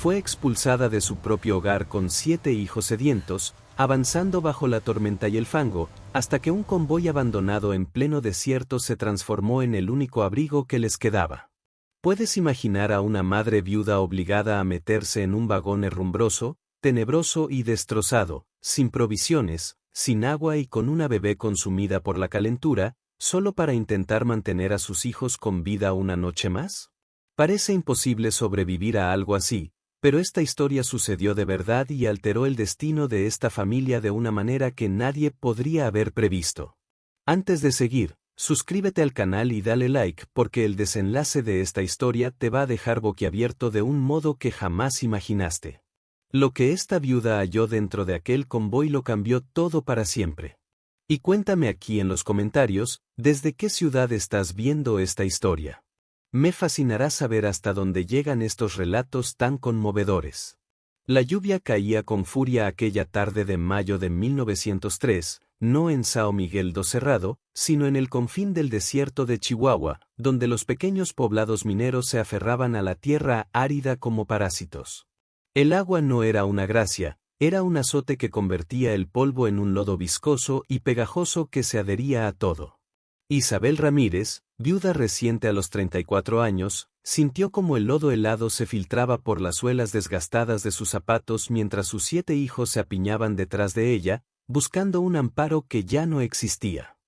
Fue expulsada de su propio hogar con 7 hijos sedientos, avanzando bajo la tormenta y el fango, hasta que un convoy abandonado en pleno desierto se transformó en el único abrigo que les quedaba. ¿Puedes imaginar a una madre viuda obligada a meterse en un vagón herrumbroso, tenebroso y destrozado, sin provisiones, sin agua y con una bebé consumida por la calentura, solo para intentar mantener a sus hijos con vida una noche más? Parece imposible sobrevivir a algo así, pero esta historia sucedió de verdad y alteró el destino de esta familia de una manera que nadie podría haber previsto. Antes de seguir, suscríbete al canal y dale like porque el desenlace de esta historia te va a dejar boquiabierto de un modo que jamás imaginaste. Lo que esta viuda halló dentro de aquel convoy lo cambió todo para siempre. Y cuéntame aquí en los comentarios, ¿desde qué ciudad estás viendo esta historia? Me fascinará saber hasta dónde llegan estos relatos tan conmovedores. La lluvia caía con furia aquella tarde de mayo de 1903, no en São Miguel do Cerrado, sino en el confín del desierto de Chihuahua, donde los pequeños poblados mineros se aferraban a la tierra árida como parásitos. El agua no era una gracia, era un azote que convertía el polvo en un lodo viscoso y pegajoso que se adhería a todo. Isabel Ramírez, viuda reciente a los 34 años, sintió como el lodo helado se filtraba por las suelas desgastadas de sus zapatos mientras sus 7 hijos se apiñaban detrás de ella, buscando un amparo que ya no existía.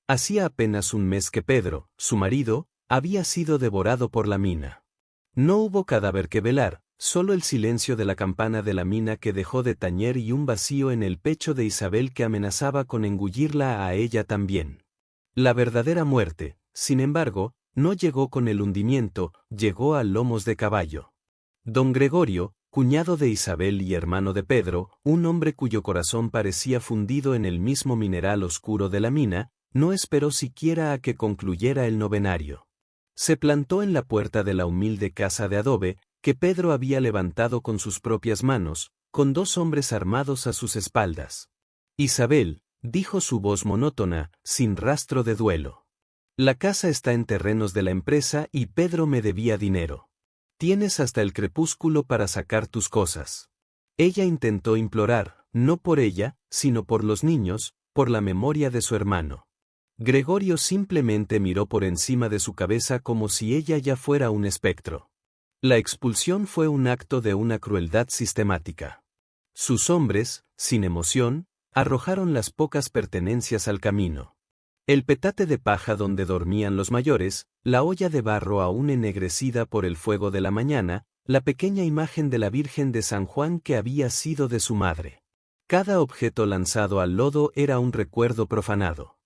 Hacía apenas un mes que Pedro, su marido, había sido devorado por la mina. No hubo cadáver que velar, solo el silencio de la campana de la mina que dejó de tañer y un vacío en el pecho de Isabel que amenazaba con engullirla a ella también. La verdadera muerte, sin embargo, no llegó con el hundimiento, llegó a lomos de caballo. Don Gregorio, cuñado de Isabel y hermano de Pedro, un hombre cuyo corazón parecía fundido en el mismo mineral oscuro de la mina, no esperó siquiera a que concluyera el novenario. Se plantó en la puerta de la humilde casa de adobe, que Pedro había levantado con sus propias manos, con 2 hombres armados a sus espaldas. Isabel, dijo su voz monótona, sin rastro de duelo. La casa está en terrenos de la empresa y Pedro me debía dinero. Tienes hasta el crepúsculo para sacar tus cosas. Ella intentó implorar, no por ella, sino por los niños, por la memoria de su hermano. Gregorio simplemente miró por encima de su cabeza como si ella ya fuera un espectro. La expulsión fue un acto de una crueldad sistemática. Sus hombres, sin emoción, arrojaron las pocas pertenencias al camino. El petate de paja donde dormían los mayores, la olla de barro aún ennegrecida por el fuego de la mañana, la pequeña imagen de la Virgen de San Juan que había sido de su madre. Cada objeto lanzado al lodo era un recuerdo profanado.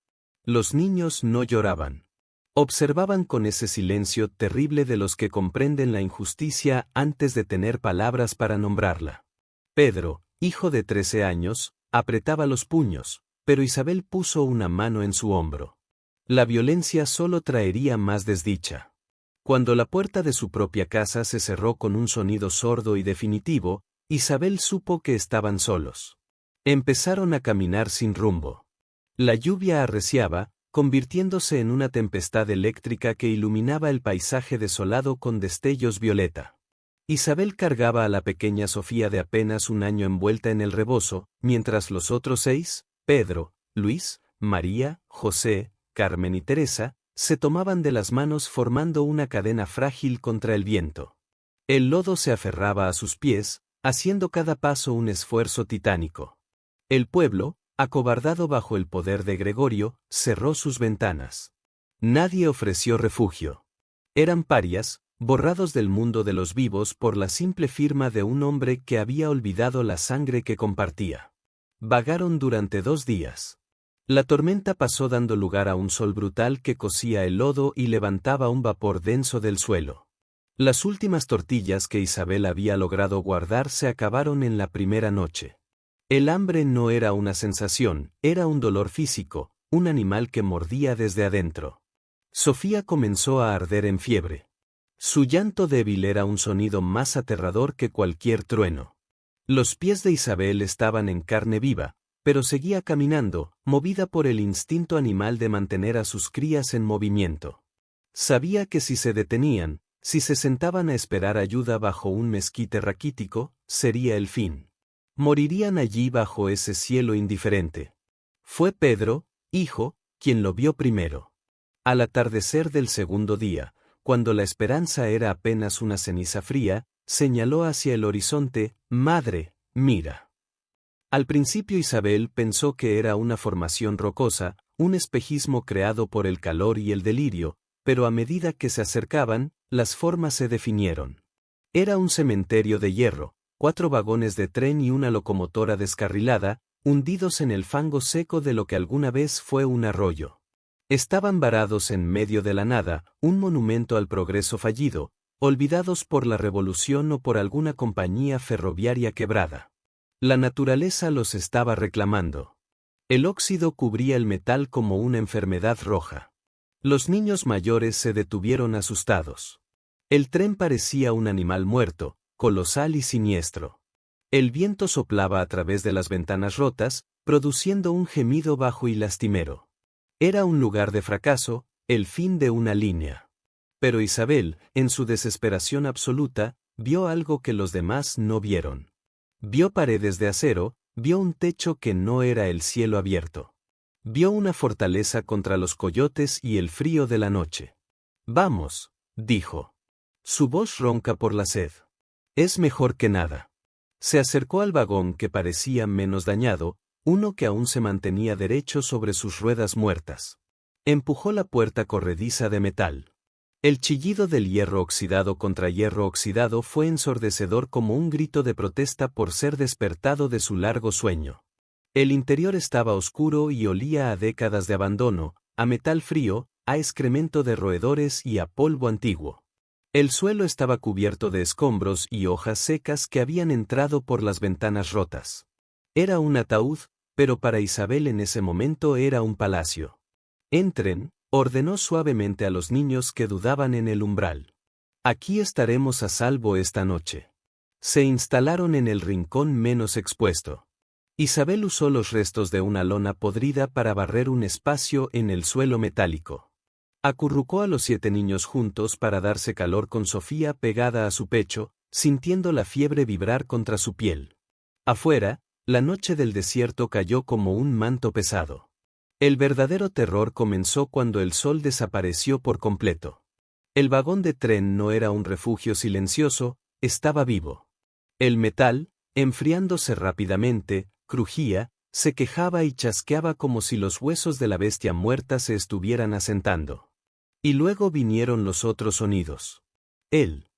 Los niños no lloraban. Observaban con ese silencio terrible de los que comprenden la injusticia antes de tener palabras para nombrarla. Pedro, hijo de 13 años, apretaba los puños, pero Isabel puso una mano en su hombro. La violencia solo traería más desdicha. Cuando la puerta de su propia casa se cerró con un sonido sordo y definitivo, Isabel supo que estaban solos. Empezaron a caminar sin rumbo. La lluvia arreciaba, convirtiéndose en una tempestad eléctrica que iluminaba el paisaje desolado con destellos violeta. Isabel cargaba a la pequeña Sofía de apenas un año envuelta en el rebozo, mientras los otros 6, Pedro, Luis, María, José, Carmen y Teresa, se tomaban de las manos formando una cadena frágil contra el viento. El lodo se aferraba a sus pies, haciendo cada paso un esfuerzo titánico. El pueblo, acobardado bajo el poder de Gregorio, cerró sus ventanas. Nadie ofreció refugio. Eran parias, borrados del mundo de los vivos por la simple firma de un hombre que había olvidado la sangre que compartía. Vagaron durante 2 días. La tormenta pasó dando lugar a un sol brutal que cocía el lodo y levantaba un vapor denso del suelo. Las últimas tortillas que Isabel había logrado guardar se acabaron en la primera noche. El hambre no era una sensación, era un dolor físico, un animal que mordía desde adentro. Sofía comenzó a arder en fiebre. Su llanto débil era un sonido más aterrador que cualquier trueno. Los pies de Isabel estaban en carne viva, pero seguía caminando, movida por el instinto animal de mantener a sus crías en movimiento. Sabía que si se detenían, Si se sentaban a esperar ayuda bajo un mezquite raquítico, sería el fin. Morirían allí bajo ese cielo indiferente. Fue Pedro, hijo, quien lo vio primero. Al atardecer del segundo día, cuando la esperanza era apenas una ceniza fría, señaló hacia el horizonte: «Madre, mira». Al principio Isabel pensó que era una formación rocosa, un espejismo creado por el calor y el delirio, pero a medida que se acercaban, las formas se definieron. Era un cementerio de hierro, 4 vagones de tren y una locomotora descarrilada, hundidos en el fango seco de lo que alguna vez fue un arroyo. Estaban varados en medio de la nada, un monumento al progreso fallido, olvidados por la revolución o por alguna compañía ferroviaria quebrada. La naturaleza los estaba reclamando. El óxido cubría el metal como una enfermedad roja. Los niños mayores se detuvieron asustados. El tren parecía un animal muerto, colosal y siniestro. El viento soplaba a través de las ventanas rotas, produciendo un gemido bajo y lastimero. Era un lugar de fracaso, el fin de una línea. Pero Isabel, en su desesperación absoluta, vio algo que los demás no vieron. Vio paredes de acero, vio un techo que no era el cielo abierto. Vio una fortaleza contra los coyotes y el frío de la noche. «Vamos», dijo. Su voz ronca por la sed. «Es mejor que nada». Se acercó al vagón que parecía menos dañado, uno que aún se mantenía derecho sobre sus ruedas muertas. Empujó la puerta corrediza de metal. El chillido del hierro oxidado contra hierro oxidado fue ensordecedor como un grito de protesta por ser despertado de su largo sueño. El interior estaba oscuro y olía a décadas de abandono, a metal frío, a excremento de roedores y a polvo antiguo. El suelo estaba cubierto de escombros y hojas secas que habían entrado por las ventanas rotas. Era un ataúd, pero para Isabel en ese momento era un palacio. «Entren», ordenó suavemente a los niños que dudaban en el umbral. «Aquí estaremos a salvo esta noche». Se instalaron en el rincón menos expuesto. Isabel usó los restos de una lona podrida para barrer un espacio en el suelo metálico. Acurrucó a los 7 niños juntos para darse calor con Sofía pegada a su pecho, sintiendo la fiebre vibrar contra su piel. Afuera, la noche del desierto cayó como un manto pesado. El verdadero terror comenzó cuando el sol desapareció por completo. El vagón de tren no era un refugio silencioso, estaba vivo. El metal, enfriándose rápidamente, crujía, se quejaba y chasqueaba como si los huesos de la bestia muerta se estuvieran asentando. Y luego vinieron los otros sonidos. El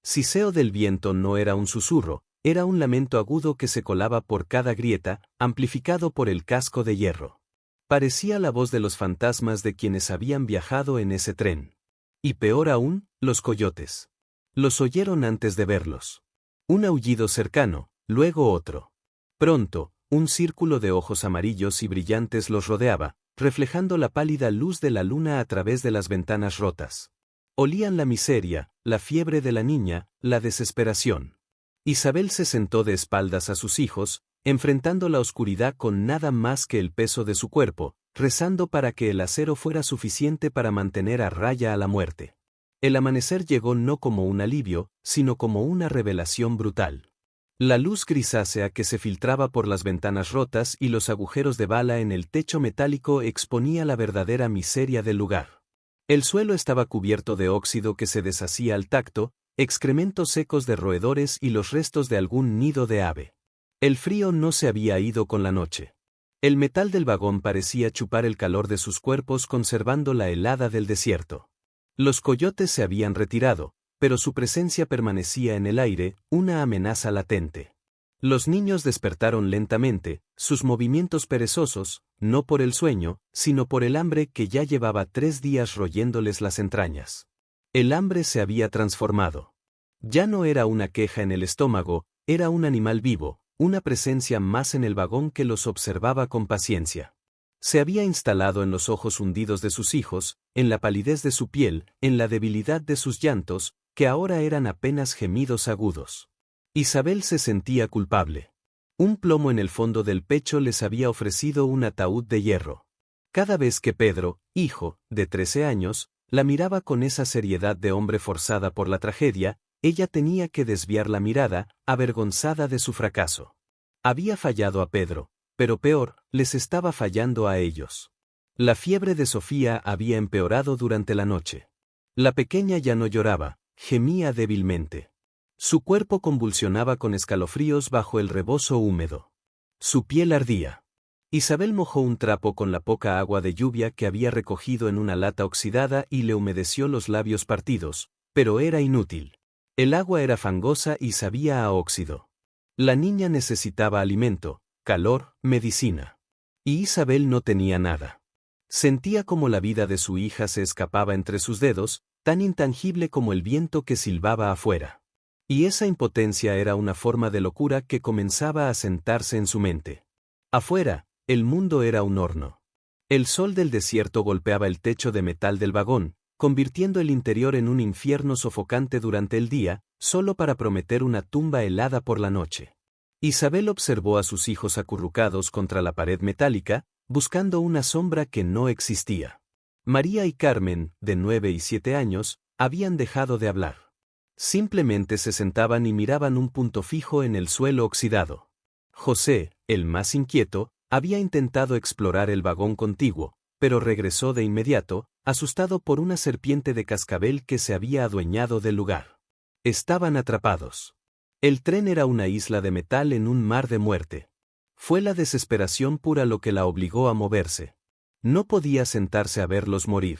siseo del viento no era un susurro, era un lamento agudo que se colaba por cada grieta, amplificado por el casco de hierro. Parecía la voz de los fantasmas de quienes habían viajado en ese tren. Y peor aún, los coyotes. Los oyeron antes de verlos. Un aullido cercano, luego otro. Pronto, un círculo de ojos amarillos y brillantes los rodeaba, reflejando la pálida luz de la luna a través de las ventanas rotas. Olían la miseria, la fiebre de la niña, la desesperación. Isabel se sentó de espaldas a sus hijos, enfrentando la oscuridad con nada más que el peso de su cuerpo, rezando para que el acero fuera suficiente para mantener a raya a la muerte. El amanecer llegó no como un alivio, sino como una revelación brutal. La luz grisácea que se filtraba por las ventanas rotas y los agujeros de bala en el techo metálico exponía la verdadera miseria del lugar. El suelo estaba cubierto de óxido que se deshacía al tacto, excrementos secos de roedores y los restos de algún nido de ave. El frío no se había ido con la noche. El metal del vagón parecía chupar el calor de sus cuerpos conservando la helada del desierto. Los coyotes se habían retirado, pero su presencia permanecía en el aire, una amenaza latente. Los niños despertaron lentamente, sus movimientos perezosos, no por el sueño, sino por el hambre que ya llevaba 3 días royéndoles las entrañas. El hambre se había transformado. Ya no era una queja en el estómago, era un animal vivo, una presencia más en el vagón que los observaba con paciencia. Se había instalado en los ojos hundidos de sus hijos, en la palidez de su piel, en la debilidad de sus llantos, que ahora eran apenas gemidos agudos. Isabel se sentía culpable. Un plomo en el fondo del pecho les había ofrecido un ataúd de hierro. Cada vez que Pedro, hijo, de 13 años, La miraba con esa seriedad de hombre forzada por la tragedia. Ella tenía que desviar la mirada, avergonzada de su fracaso. Había fallado a Pedro, pero peor, les estaba fallando a ellos. La fiebre de Sofía había empeorado durante la noche. La pequeña ya no lloraba, gemía débilmente. Su cuerpo convulsionaba con escalofríos bajo el rebozo húmedo. Su piel ardía. Isabel mojó un trapo con la poca agua de lluvia que había recogido en una lata oxidada y le humedeció los labios partidos, pero era inútil. El agua era fangosa y sabía a óxido. La niña necesitaba alimento, calor, medicina. Y Isabel no tenía nada. Sentía como la vida de su hija se escapaba entre sus dedos, tan intangible como el viento que silbaba afuera. Y esa impotencia era una forma de locura que comenzaba a sentarse en su mente. Afuera, el mundo era un horno. El sol del desierto golpeaba el techo de metal del vagón, convirtiendo el interior en un infierno sofocante durante el día, solo para prometer una tumba helada por la noche. Isabel observó a sus hijos acurrucados contra la pared metálica, buscando una sombra que no existía. María y Carmen, de 9 y 7 años, habían dejado de hablar. Simplemente se sentaban y miraban un punto fijo en el suelo oxidado. José, el más inquieto, había intentado explorar el vagón contiguo, pero regresó de inmediato, asustado por una serpiente de cascabel que se había adueñado del lugar. Estaban atrapados. El tren era una isla de metal en un mar de muerte. Fue la desesperación pura lo que la obligó a moverse. No podía sentarse a verlos morir.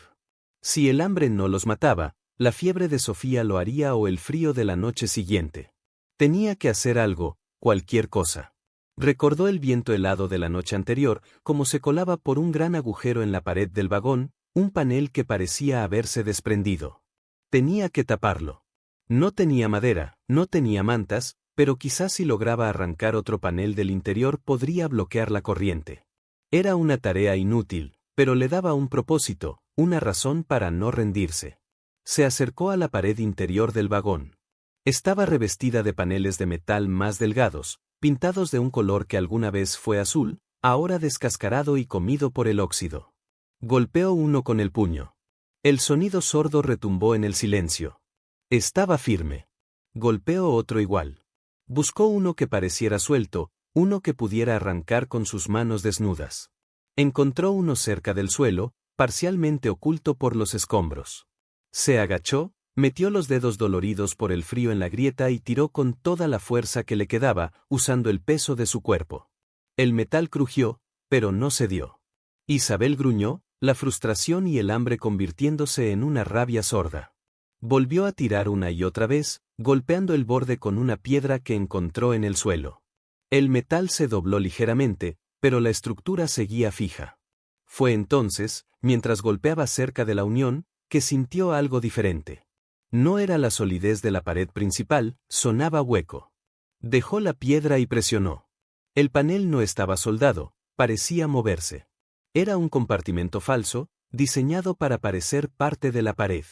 Si el hambre no los mataba, la fiebre de Sofía lo haría o el frío de la noche siguiente. Tenía que hacer algo, cualquier cosa. Recordó el viento helado de la noche anterior, como se colaba por un gran agujero en la pared del vagón, un panel que parecía haberse desprendido. Tenía que taparlo. No tenía madera, no tenía mantas, pero quizás si lograba arrancar otro panel del interior podría bloquear la corriente. Era una tarea inútil, pero le daba un propósito, una razón para no rendirse. Se acercó a la pared interior del vagón. Estaba revestida de paneles de metal más delgados, pintados de un color que alguna vez fue azul, ahora descascarado y comido por el óxido. Golpeó uno con el puño. El sonido sordo retumbó en el silencio. Estaba firme. Golpeó otro igual. Buscó uno que pareciera suelto, uno que pudiera arrancar con sus manos desnudas. Encontró uno cerca del suelo, parcialmente oculto por los escombros. Se agachó, metió los dedos doloridos por el frío en la grieta y tiró con toda la fuerza que le quedaba, usando el peso de su cuerpo. El metal crujió, pero no cedió. Isabel gruñó, la frustración y el hambre convirtiéndose en una rabia sorda. Volvió a tirar una y otra vez, golpeando el borde con una piedra que encontró en el suelo. El metal se dobló ligeramente, pero la estructura seguía fija. Fue entonces, mientras golpeaba cerca de la unión, que sintió algo diferente. No era la solidez de la pared principal, sonaba hueco. Dejó la piedra y presionó. El panel no estaba soldado, parecía moverse. Era un compartimento falso, diseñado para parecer parte de la pared.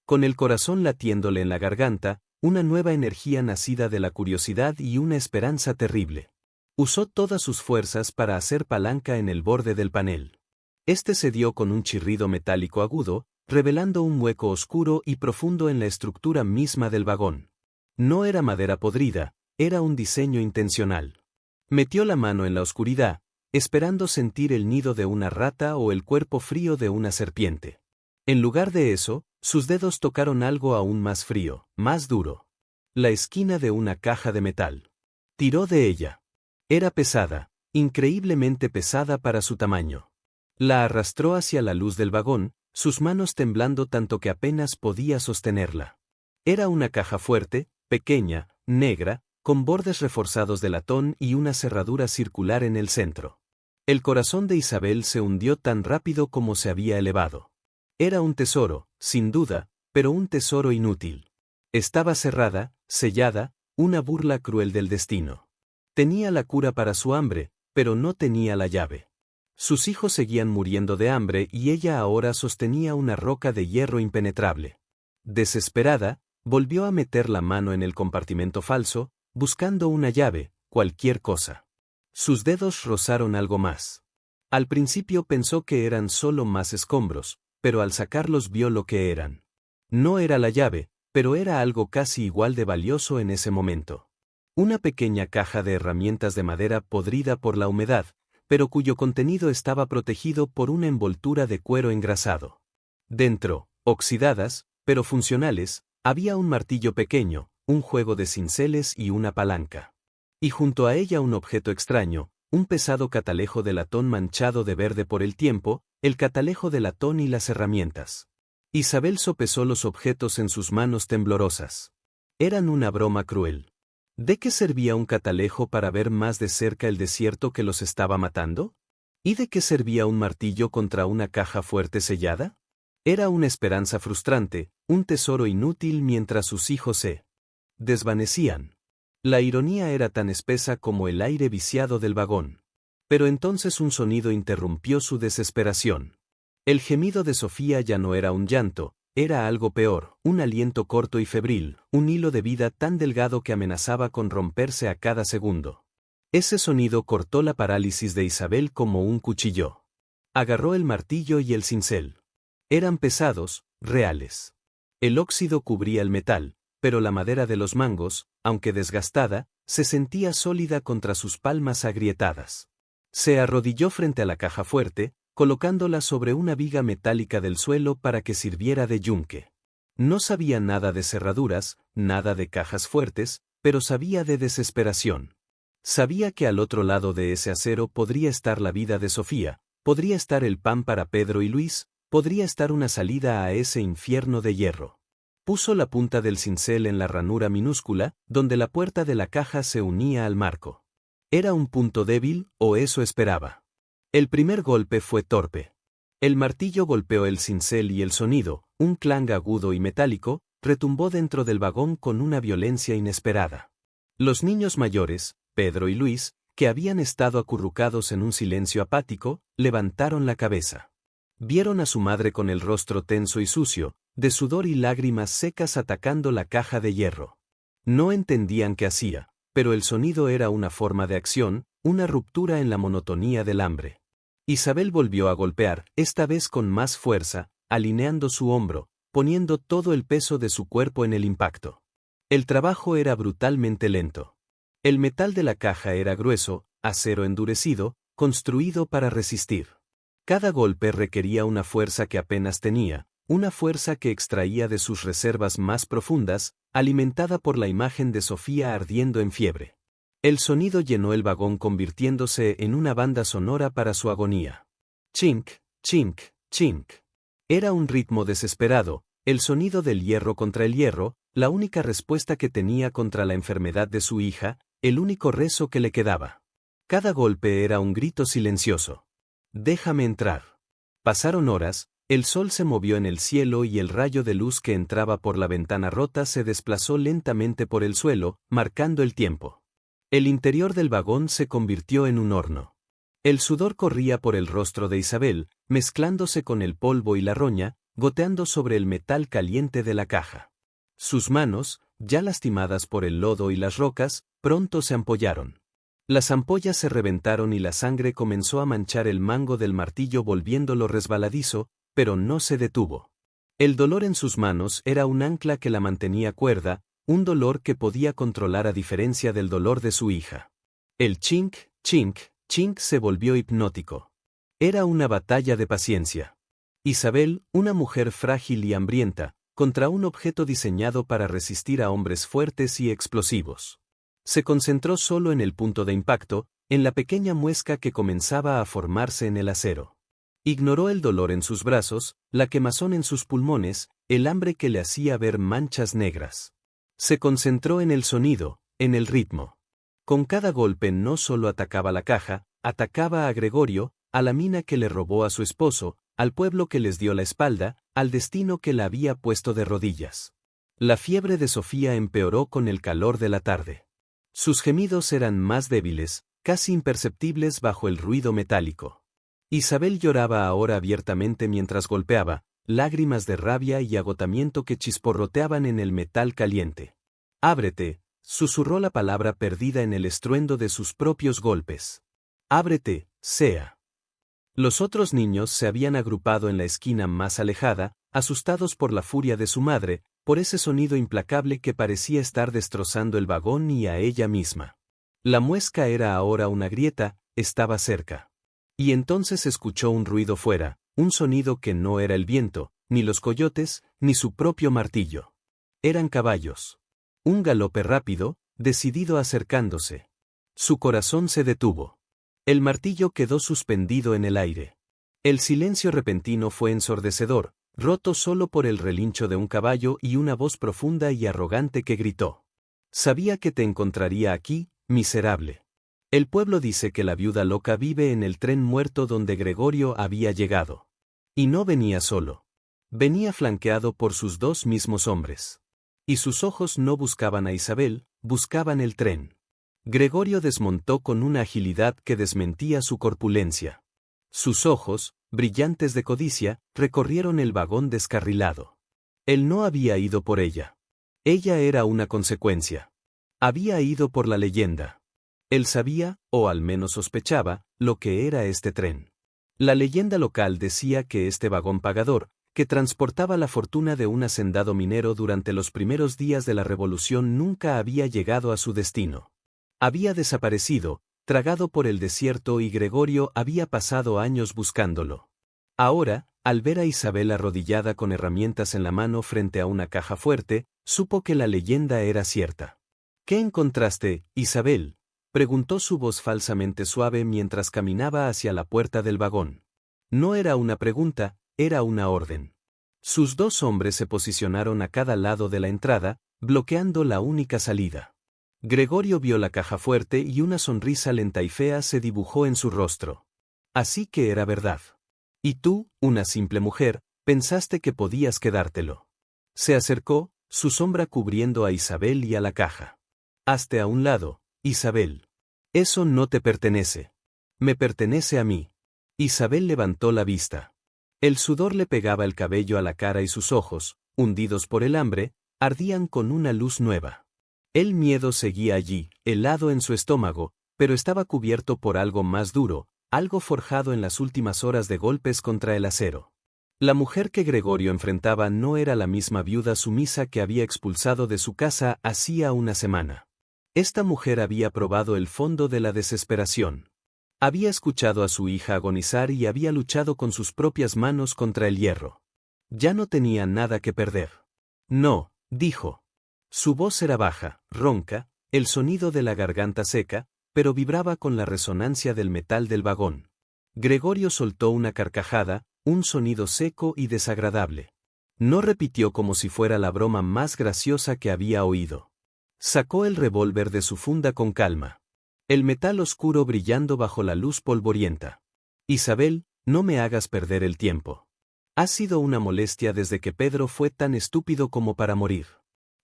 Con el corazón latiéndole en la garganta, una nueva energía nacida de la curiosidad y una esperanza terrible. Usó todas sus fuerzas para hacer palanca en el borde del panel. Este se dio con un chirrido metálico agudo, revelando un hueco oscuro y profundo en la estructura misma del vagón. No era madera podrida, era un diseño intencional. Metió la mano en la oscuridad, esperando sentir el nido de una rata o el cuerpo frío de una serpiente. En lugar de eso, sus dedos tocaron algo aún más frío, más duro. La esquina de una caja de metal. Tiró de ella. Era pesada, increíblemente pesada para su tamaño. La arrastró hacia la luz del vagón, sus manos temblando tanto que apenas podía sostenerla. Era una caja fuerte, pequeña, negra, con bordes reforzados de latón y una cerradura circular en el centro. El corazón de Isabel se hundió tan rápido como se había elevado. Era un tesoro, sin duda, pero un tesoro inútil. Estaba cerrada, sellada, una burla cruel del destino. Tenía la cura para su hambre, pero no tenía la llave. Sus hijos seguían muriendo de hambre y ella ahora sostenía una roca de hierro impenetrable. Desesperada, volvió a meter la mano en el compartimento falso, buscando una llave, cualquier cosa. Sus dedos rozaron algo más. Al principio pensó que eran solo más escombros, pero al sacarlos vio lo que eran. No era la llave, pero era algo casi igual de valioso en ese momento. Una pequeña caja de herramientas de madera podrida por la humedad, pero cuyo contenido estaba protegido por una envoltura de cuero engrasado. Dentro, oxidadas, pero funcionales, había un martillo pequeño, un juego de cinceles y una palanca. Y junto a ella un objeto extraño, un pesado catalejo de latón manchado de verde por el tiempo, el catalejo de latón y las herramientas. Isabel sopesó los objetos en sus manos temblorosas. Eran una broma cruel. ¿De qué servía un catalejo para ver más de cerca el desierto que los estaba matando? ¿Y de qué servía un martillo contra una caja fuerte sellada? Era una esperanza frustrante, un tesoro inútil mientras sus hijos se desvanecían. La ironía era tan espesa como el aire viciado del vagón. Pero entonces un sonido interrumpió su desesperación. El gemido de Sofía ya no era un llanto, era algo peor, un aliento corto y febril, un hilo de vida tan delgado que amenazaba con romperse a cada segundo. Ese sonido cortó la parálisis de Isabel como un cuchillo. Agarró el martillo y el cincel. Eran pesados, reales. El óxido cubría el metal, pero la madera de los mangos, aunque desgastada, se sentía sólida contra sus palmas agrietadas. Se arrodilló frente a la caja fuerte, colocándola sobre una viga metálica del suelo para que sirviera de yunque. No sabía nada de cerraduras, nada de cajas fuertes, pero sabía de desesperación. Sabía que al otro lado de ese acero podría estar la vida de Sofía, podría estar el pan para Pedro y Luis, podría estar una salida a ese infierno de hierro. Puso la punta del cincel en la ranura minúscula, donde la puerta de la caja se unía al marco. Era un punto débil, o eso esperaba. El primer golpe fue torpe. El martillo golpeó el cincel y el sonido, un clang agudo y metálico, retumbó dentro del vagón con una violencia inesperada. Los niños mayores, Pedro y Luis, que habían estado acurrucados en un silencio apático, levantaron la cabeza. Vieron a su madre con el rostro tenso y sucio, de sudor y lágrimas secas atacando la caja de hierro. No entendían qué hacía, pero el sonido era una forma de acción, una ruptura en la monotonía del hambre. Isabel volvió a golpear, esta vez con más fuerza, alineando su hombro, poniendo todo el peso de su cuerpo en el impacto. El trabajo era brutalmente lento. El metal de la caja era grueso, acero endurecido, construido para resistir. Cada golpe requería una fuerza que apenas tenía, una fuerza que extraía de sus reservas más profundas, alimentada por la imagen de Sofía ardiendo en fiebre. El sonido llenó el vagón convirtiéndose en una banda sonora para su agonía. Chink, chink, chink. Era un ritmo desesperado, el sonido del hierro contra el hierro, la única respuesta que tenía contra la enfermedad de su hija, el único rezo que le quedaba. Cada golpe era un grito silencioso. Déjame entrar. Pasaron horas, el sol se movió en el cielo y el rayo de luz que entraba por la ventana rota se desplazó lentamente por el suelo, marcando el tiempo. El interior del vagón se convirtió en un horno. El sudor corría por el rostro de Isabel, mezclándose con el polvo y la roña, goteando sobre el metal caliente de la caja. Sus manos, ya lastimadas por el lodo y las rocas, pronto se ampollaron. Las ampollas se reventaron y la sangre comenzó a manchar el mango del martillo volviéndolo resbaladizo, pero no se detuvo. El dolor en sus manos era un ancla que la mantenía cuerda, un dolor que podía controlar a diferencia del dolor de su hija. El chink, chink, chink se volvió hipnótico. Era una batalla de paciencia. Isabel, una mujer frágil y hambrienta, contra un objeto diseñado para resistir a hombres fuertes y explosivos. Se concentró solo en el punto de impacto, en la pequeña muesca que comenzaba a formarse en el acero. Ignoró el dolor en sus brazos, la quemazón en sus pulmones, el hambre que le hacía ver manchas negras. Se concentró en el sonido, en el ritmo. Con cada golpe no solo atacaba la caja, atacaba a Gregorio, a la mina que le robó a su esposo, al pueblo que les dio la espalda, al destino que la había puesto de rodillas. La fiebre de Sofía empeoró con el calor de la tarde. Sus gemidos eran más débiles, casi imperceptibles bajo el ruido metálico. Isabel lloraba ahora abiertamente mientras golpeaba, lágrimas de rabia y agotamiento que chisporroteaban en el metal caliente. «Ábrete», susurró la palabra perdida en el estruendo de sus propios golpes. «Ábrete, Sea». Los otros niños se habían agrupado en la esquina más alejada, asustados por la furia de su madre, por ese sonido implacable que parecía estar destrozando el vagón y a ella misma. La muesca era ahora una grieta, estaba cerca. Y entonces escuchó un ruido fuera, un sonido que no era el viento, ni los coyotes, ni su propio martillo. Eran caballos. Un galope rápido, decidido acercándose. Su corazón se detuvo. El martillo quedó suspendido en el aire. El silencio repentino fue ensordecedor, roto solo por el relincho de un caballo y una voz profunda y arrogante que gritó. Sabía que te encontraría aquí, miserable. El pueblo dice que la viuda loca vive en el tren muerto donde Gregorio había llegado. Y no venía solo. Venía flanqueado por sus dos mismos hombres. Y sus ojos no buscaban a Isabel, buscaban el tren. Gregorio desmontó con una agilidad que desmentía su corpulencia. Sus ojos, brillantes de codicia, recorrieron el vagón descarrilado. Él no había ido por ella. Ella era una consecuencia. Había ido por la leyenda. Él sabía, o al menos sospechaba, lo que era este tren. La leyenda local decía que este vagón pagador, que transportaba la fortuna de un hacendado minero durante los primeros días de la revolución, nunca había llegado a su destino. Había desaparecido, tragado por el desierto, y Gregorio había pasado años buscándolo. Ahora, al ver a Isabel arrodillada con herramientas en la mano frente a una caja fuerte, supo que la leyenda era cierta. ¿Qué encontraste, Isabel?, preguntó su voz falsamente suave mientras caminaba hacia la puerta del vagón. No era una pregunta, era una orden. Sus dos hombres se posicionaron a cada lado de la entrada, bloqueando la única salida. Gregorio vio la caja fuerte y una sonrisa lenta y fea se dibujó en su rostro. Así que era verdad. Y tú, una simple mujer, pensaste que podías quedártelo. Se acercó, su sombra cubriendo a Isabel y a la caja. Hazte a un lado, Isabel. Eso no te pertenece. Me pertenece a mí. Isabel levantó la vista. El sudor le pegaba el cabello a la cara y sus ojos, hundidos por el hambre, ardían con una luz nueva. El miedo seguía allí, helado en su estómago, pero estaba cubierto por algo más duro, algo forjado en las últimas horas de golpes contra el acero. La mujer que Gregorio enfrentaba no era la misma viuda sumisa que había expulsado de su casa hacía una semana. Esta mujer había probado el fondo de la desesperación. Había escuchado a su hija agonizar y había luchado con sus propias manos contra el hierro. Ya no tenía nada que perder. No, dijo. Su voz era baja, ronca, el sonido de la garganta seca, pero vibraba con la resonancia del metal del vagón. Gregorio soltó una carcajada, un sonido seco y desagradable. No repitió como si fuera la broma más graciosa que había oído. Sacó el revólver de su funda con calma. El metal oscuro brillando bajo la luz polvorienta. Isabel, no me hagas perder el tiempo. Ha sido una molestia desde que Pedro fue tan estúpido como para morir.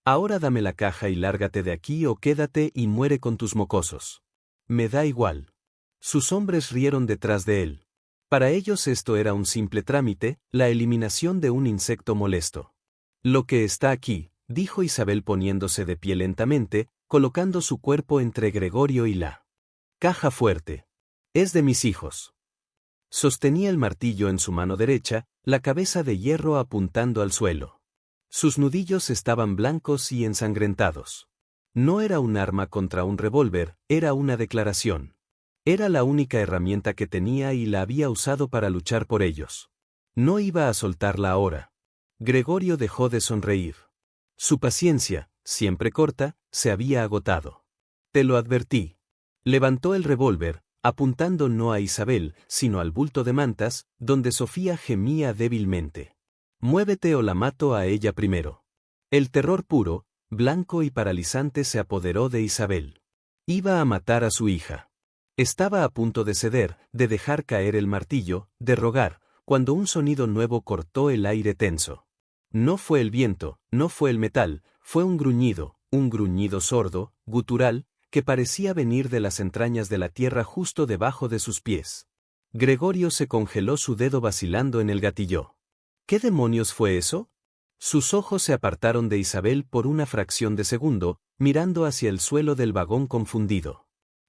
Ahora dame la caja y lárgate de aquí o quédate y muere con tus mocosos. Me da igual. Sus hombres rieron detrás de él. Para ellos esto era un simple trámite, la eliminación de un insecto molesto. Lo que está aquí, dijo Isabel poniéndose de pie lentamente, colocando su cuerpo entre Gregorio y la caja fuerte. Es de mis hijos. Sostenía el martillo en su mano derecha, la cabeza de hierro apuntando al suelo. Sus nudillos estaban blancos y ensangrentados. No era un arma contra un revólver, era una declaración. Era la única herramienta que tenía y la había usado para luchar por ellos. No iba a soltarla ahora. Gregorio dejó de sonreír. Su paciencia, siempre corta, se había agotado. Te lo advertí. Levantó el revólver, apuntando no a Isabel, sino al bulto de mantas, donde Sofía gemía débilmente. Muévete o la mato a ella primero. El terror puro, blanco y paralizante se apoderó de Isabel. Iba a matar a su hija. Estaba a punto de ceder, de dejar caer el martillo, de rogar, cuando un sonido nuevo cortó el aire tenso. No fue el viento, no fue el metal, fue un gruñido sordo, gutural, que parecía venir de las entrañas de la tierra justo debajo de sus pies. Gregorio se congeló, su dedo vacilando en el gatillo. ¿Qué demonios fue eso? Sus ojos se apartaron de Isabel por una fracción de segundo, mirando hacia el suelo del vagón confundido.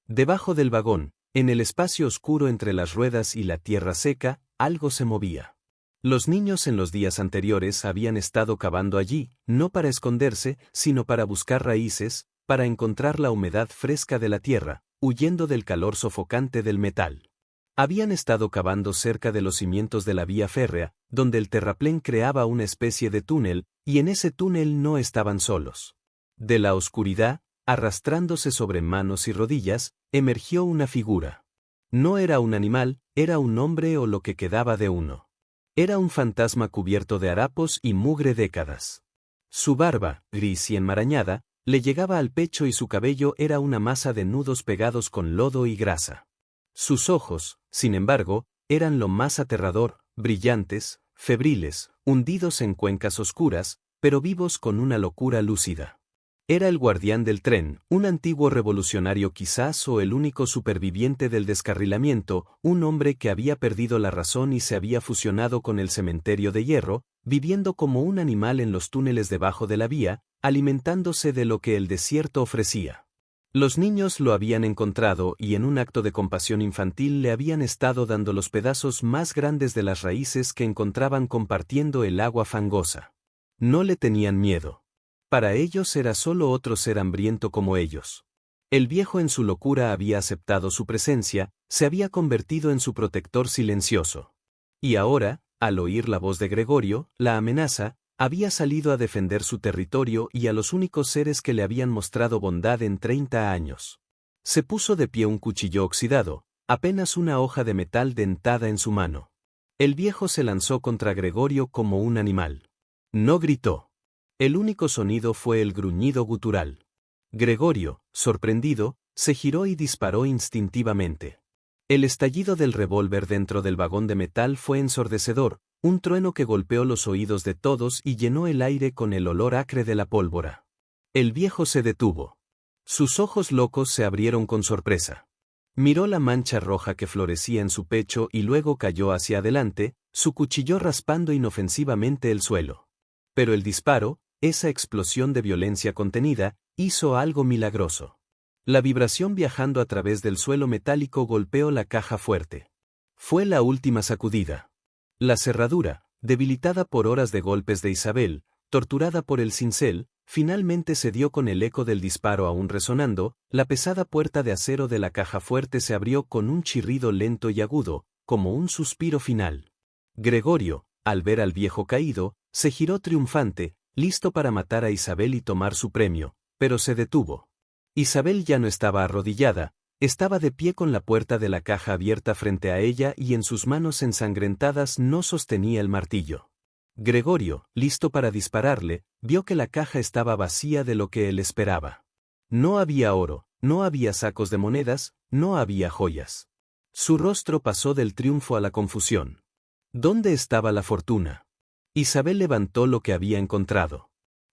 Debajo del vagón, En el espacio oscuro entre las ruedas y la tierra seca, algo se movía. Los niños en los días anteriores habían estado cavando allí, no para esconderse, sino para buscar raíces, para encontrar la humedad fresca de la tierra, huyendo del calor sofocante del metal. Habían estado cavando cerca de los cimientos de la vía férrea, donde el terraplén creaba una especie de túnel, y en ese túnel no estaban solos. De la oscuridad, arrastrándose sobre manos y rodillas, emergió una figura. No era un animal, era un hombre o lo que quedaba de uno. Era un fantasma cubierto de harapos y mugre décadas. Su barba, gris y enmarañada, le llegaba al pecho y su cabello era una masa de nudos pegados con lodo y grasa. Sus ojos, sin embargo, eran lo más aterrador, brillantes, febriles, hundidos en cuencas oscuras, pero vivos con una locura lúcida. Era el guardián del tren, un antiguo revolucionario quizás o el único superviviente del descarrilamiento, un hombre que había perdido la razón y se había fusionado con el cementerio de hierro, viviendo como un animal en los túneles debajo de la vía, alimentándose de lo que el desierto ofrecía. Los niños lo habían encontrado y en un acto de compasión infantil le habían estado dando los pedazos más grandes de las raíces que encontraban compartiendo el agua fangosa. No le tenían miedo. Para ellos era solo otro ser hambriento como ellos. El viejo en su locura había aceptado su presencia, se había convertido en su protector silencioso. Y ahora, al oír la voz de Gregorio, la amenaza, había salido a defender su territorio y a los únicos seres que le habían mostrado bondad en 30 años. Se puso de pie un cuchillo oxidado, apenas una hoja de metal dentada en su mano. El viejo se lanzó contra Gregorio como un animal. No gritó. El único sonido fue el gruñido gutural. Gregorio, sorprendido, se giró y disparó instintivamente. El estallido del revólver dentro del vagón de metal fue ensordecedor, un trueno que golpeó los oídos de todos y llenó el aire con el olor acre de la pólvora. El viejo se detuvo. Sus ojos locos se abrieron con sorpresa. Miró la mancha roja que florecía en su pecho y luego cayó hacia adelante, su cuchillo raspando inofensivamente el suelo. Pero el disparo, esa explosión de violencia contenida, hizo algo milagroso. La vibración viajando a través del suelo metálico golpeó la caja fuerte. Fue la última sacudida. La cerradura, debilitada por horas de golpes de Isabel, torturada por el cincel, finalmente cedió con el eco del disparo aún resonando, la pesada puerta de acero de la caja fuerte se abrió con un chirrido lento y agudo, como un suspiro final. Gregorio, al ver al viejo caído, se giró triunfante, listo para matar a Isabel y tomar su premio, pero se detuvo. Isabel ya no estaba arrodillada, estaba de pie con la puerta de la caja abierta frente a ella y en sus manos ensangrentadas no sostenía el martillo. Gregorio, listo para dispararle, vio que la caja estaba vacía de lo que él esperaba. No había oro, no había sacos de monedas, no había joyas. Su rostro pasó del triunfo a la confusión. ¿Dónde estaba la fortuna? Isabel levantó lo que había encontrado.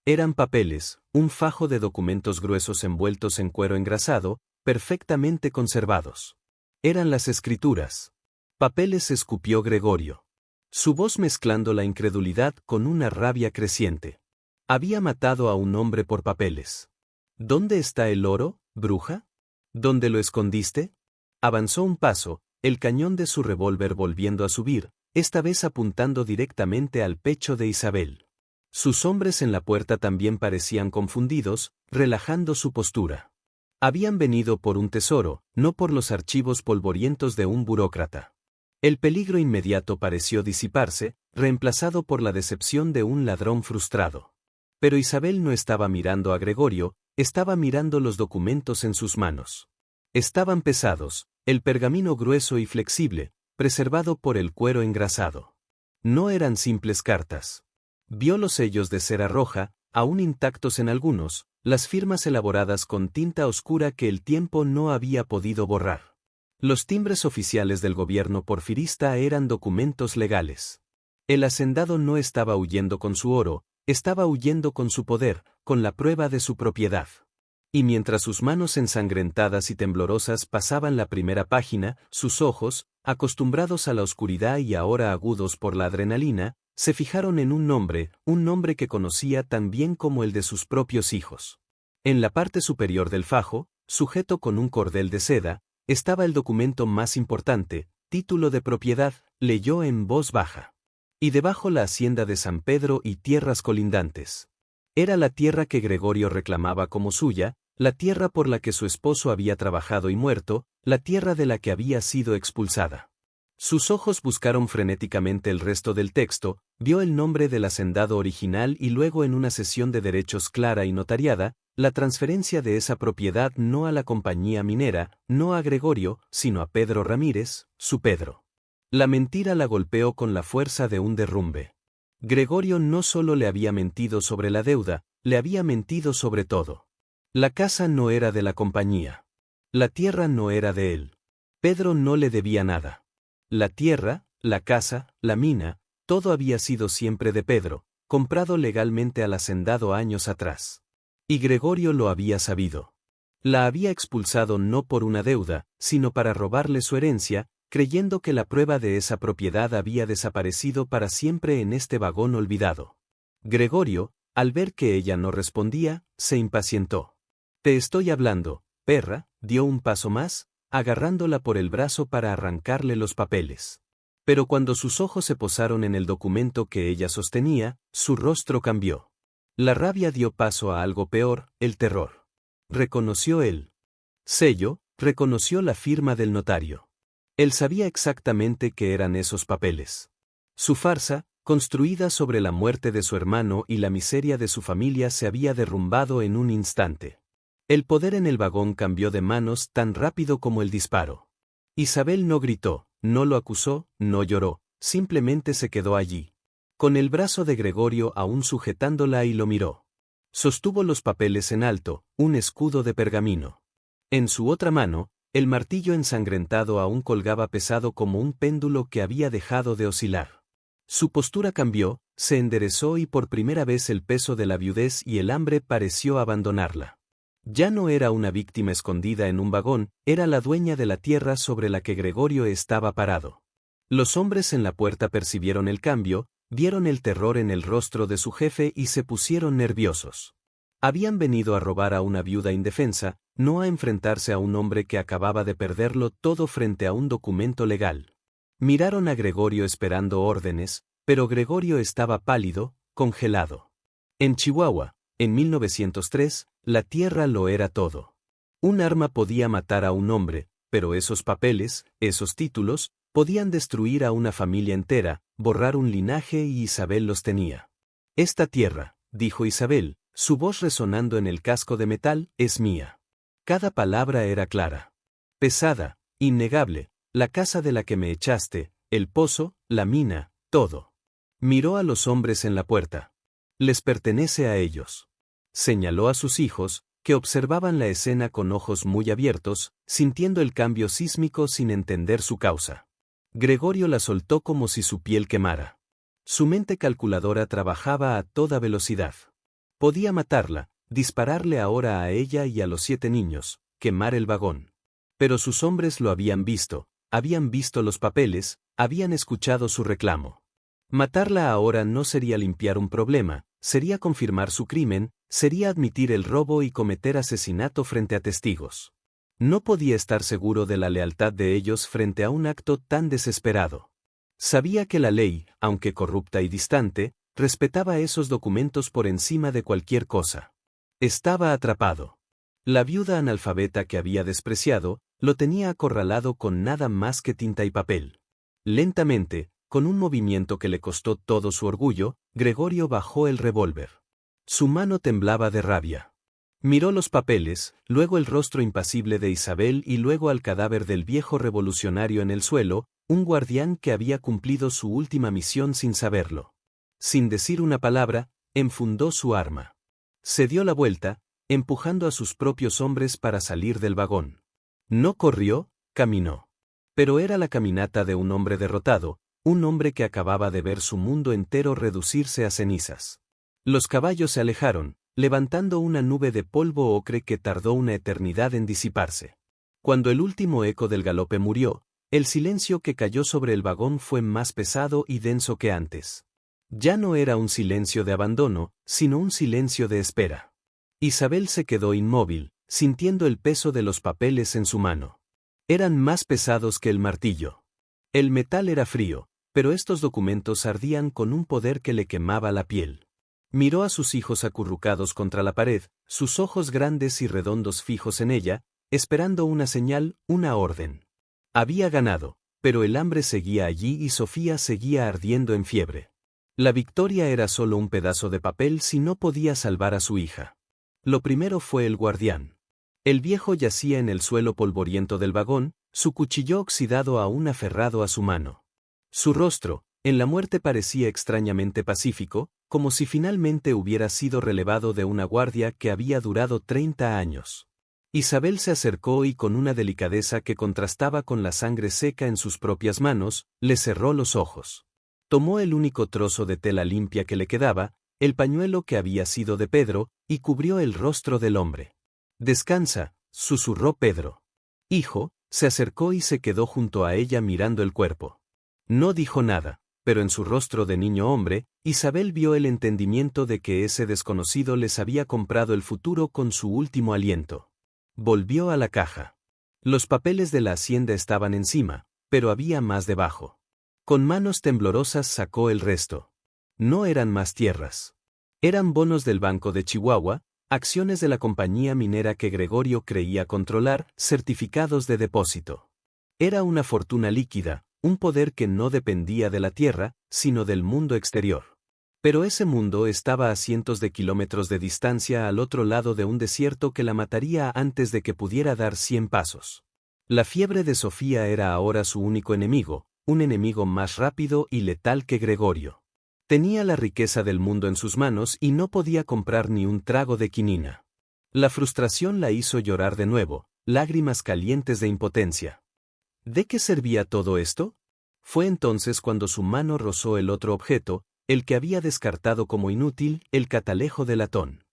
Eran papeles, un fajo de documentos gruesos envueltos en cuero engrasado, perfectamente conservados. Eran las escrituras. Papeles, escupió Gregorio. Su voz mezclando la incredulidad con una rabia creciente. Había matado a un hombre por papeles. ¿Dónde está el oro, bruja? ¿Dónde lo escondiste? Avanzó un paso, el cañón de su revólver volviendo a subir, esta vez apuntando directamente al pecho de Isabel. Sus hombres en la puerta también parecían confundidos, relajando su postura. Habían venido por un tesoro, no por los archivos polvorientos de un burócrata. El peligro inmediato pareció disiparse, reemplazado por la decepción de un ladrón frustrado. Pero Isabel no estaba mirando a Gregorio, estaba mirando los documentos en sus manos. Estaban pesados, el pergamino grueso y flexible, preservado por el cuero engrasado. No eran simples cartas. Vio los sellos de cera roja, aún intactos en algunos, las firmas elaboradas con tinta oscura que el tiempo no había podido borrar. Los timbres oficiales del gobierno porfirista eran documentos legales. El hacendado no estaba huyendo con su oro, estaba huyendo con su poder, con la prueba de su propiedad. Y mientras sus manos ensangrentadas y temblorosas pasaban la primera página, sus ojos, acostumbrados a la oscuridad y ahora agudos por la adrenalina, se fijaron en un nombre que conocía tan bien como el de sus propios hijos. En la parte superior del fajo, sujeto con un cordel de seda, estaba el documento más importante, título de propiedad, leyó en voz baja. Y debajo la hacienda de San Pedro y tierras colindantes. Era la tierra que Gregorio reclamaba como suya, la tierra por la que su esposo había trabajado y muerto, la tierra de la que había sido expulsada. Sus ojos buscaron frenéticamente el resto del texto, vio el nombre del hacendado original y luego en una cesión de derechos clara y notariada, la transferencia de esa propiedad no a la compañía minera, no a Gregorio, sino a Pedro Ramírez, su Pedro. La mentira la golpeó con la fuerza de un derrumbe. Gregorio no solo le había mentido sobre la deuda, le había mentido sobre todo. La casa no era de la compañía. La tierra no era de él. Pedro no le debía nada. La tierra, la casa, la mina, todo había sido siempre de Pedro, comprado legalmente al hacendado años atrás. Y Gregorio lo había sabido. La había expulsado no por una deuda, sino para robarle su herencia, creyendo que la prueba de esa propiedad había desaparecido para siempre en este vagón olvidado. Gregorio, al ver que ella no respondía, se impacientó. «Te estoy hablando, perra», dio un paso más, agarrándola por el brazo para arrancarle los papeles. Pero cuando sus ojos se posaron en el documento que ella sostenía, su rostro cambió. La rabia dio paso a algo peor, el terror. Reconoció el sello, reconoció la firma del notario. Él sabía exactamente qué eran esos papeles. Su farsa, construida sobre la muerte de su hermano y la miseria de su familia, se había derrumbado en un instante. El poder en el vagón cambió de manos tan rápido como el disparo. Isabel no gritó, no lo acusó, no lloró, simplemente se quedó allí, con el brazo de Gregorio aún sujetándola y lo miró. Sostuvo los papeles en alto, un escudo de pergamino. En su otra mano, el martillo ensangrentado aún colgaba pesado como un péndulo que había dejado de oscilar. Su postura cambió, se enderezó y por primera vez el peso de la viudez y el hambre pareció abandonarla. Ya no era una víctima escondida en un vagón, era la dueña de la tierra sobre la que Gregorio estaba parado. Los hombres en la puerta percibieron el cambio, vieron el terror en el rostro de su jefe y se pusieron nerviosos. Habían venido a robar a una viuda indefensa, no a enfrentarse a un hombre que acababa de perderlo todo frente a un documento legal. Miraron a Gregorio esperando órdenes, pero Gregorio estaba pálido, congelado. En Chihuahua, en 1903, la tierra lo era todo. Un arma podía matar a un hombre, pero esos papeles, esos títulos, podían destruir a una familia entera, borrar un linaje y Isabel los tenía. «Esta tierra», dijo Isabel, su voz resonando en el casco de metal, «es mía». Cada palabra era clara. Pesada, innegable, la casa de la que me echaste, el pozo, la mina, todo. Miró a los hombres en la puerta. «Les pertenece a ellos». Señaló a sus hijos, que observaban la escena con ojos muy abiertos, sintiendo el cambio sísmico sin entender su causa. Gregorio la soltó como si su piel quemara. Su mente calculadora trabajaba a toda velocidad. Podía matarla, dispararle ahora a ella y a los 7 niños, quemar el vagón. Pero sus hombres lo habían visto los papeles, habían escuchado su reclamo. Matarla ahora no sería limpiar un problema, sería confirmar su crimen, sería admitir el robo y cometer asesinato frente a testigos. No podía estar seguro de la lealtad de ellos frente a un acto tan desesperado. Sabía que la ley, aunque corrupta y distante, respetaba esos documentos por encima de cualquier cosa. Estaba atrapado. La viuda analfabeta que había despreciado, lo tenía acorralado con nada más que tinta y papel. Lentamente, con un movimiento que le costó todo su orgullo, Gregorio bajó el revólver. Su mano temblaba de rabia. Miró los papeles, luego el rostro impasible de Isabel y luego al cadáver del viejo revolucionario en el suelo, un guardián que había cumplido su última misión sin saberlo. Sin decir una palabra, enfundó su arma. Se dio la vuelta, empujando a sus propios hombres para salir del vagón. No corrió, caminó. Pero era la caminata de un hombre derrotado, un hombre que acababa de ver su mundo entero reducirse a cenizas. Los caballos se alejaron, levantando una nube de polvo ocre que tardó una eternidad en disiparse. Cuando el último eco del galope murió, el silencio que cayó sobre el vagón fue más pesado y denso que antes. Ya no era un silencio de abandono, sino un silencio de espera. Isabel se quedó inmóvil, sintiendo el peso de los papeles en su mano. Eran más pesados que el martillo. El metal era frío, pero estos documentos ardían con un poder que le quemaba la piel. Miró a sus hijos acurrucados contra la pared, sus ojos grandes y redondos fijos en ella, esperando una señal, una orden. Había ganado, pero el hambre seguía allí y Sofía seguía ardiendo en fiebre. La victoria era solo un pedazo de papel si no podía salvar a su hija. Lo primero fue el guardián. El viejo yacía en el suelo polvoriento del vagón, su cuchillo oxidado aún aferrado a su mano. Su rostro, en la muerte parecía extrañamente pacífico, como si finalmente hubiera sido relevado de una guardia que había durado 30 años. Isabel se acercó y con una delicadeza que contrastaba con la sangre seca en sus propias manos, le cerró los ojos. Tomó el único trozo de tela limpia que le quedaba, el pañuelo que había sido de Pedro, y cubrió el rostro del hombre. «Descansa», susurró Pedro. «Hijo», se acercó y se quedó junto a ella mirando el cuerpo. No dijo nada, pero en su rostro de niño hombre, Isabel vio el entendimiento de que ese desconocido les había comprado el futuro con su último aliento. Volvió a la caja. Los papeles de la hacienda estaban encima, pero había más debajo. Con manos temblorosas sacó el resto. No eran más tierras. Eran bonos del Banco de Chihuahua, acciones de la compañía minera que Gregorio creía controlar, certificados de depósito. Era una fortuna líquida, un poder que no dependía de la tierra, sino del mundo exterior. Pero ese mundo estaba a cientos de kilómetros de distancia al otro lado de un desierto que la mataría antes de que pudiera dar 100 pasos. La fiebre de Sofía era ahora su único enemigo, un enemigo más rápido y letal que Gregorio. Tenía la riqueza del mundo en sus manos y no podía comprar ni un trago de quinina. La frustración la hizo llorar de nuevo, lágrimas calientes de impotencia. ¿De qué servía todo esto? Fue entonces cuando su mano rozó el otro objeto, el que había descartado como inútil, el catalejo de latón.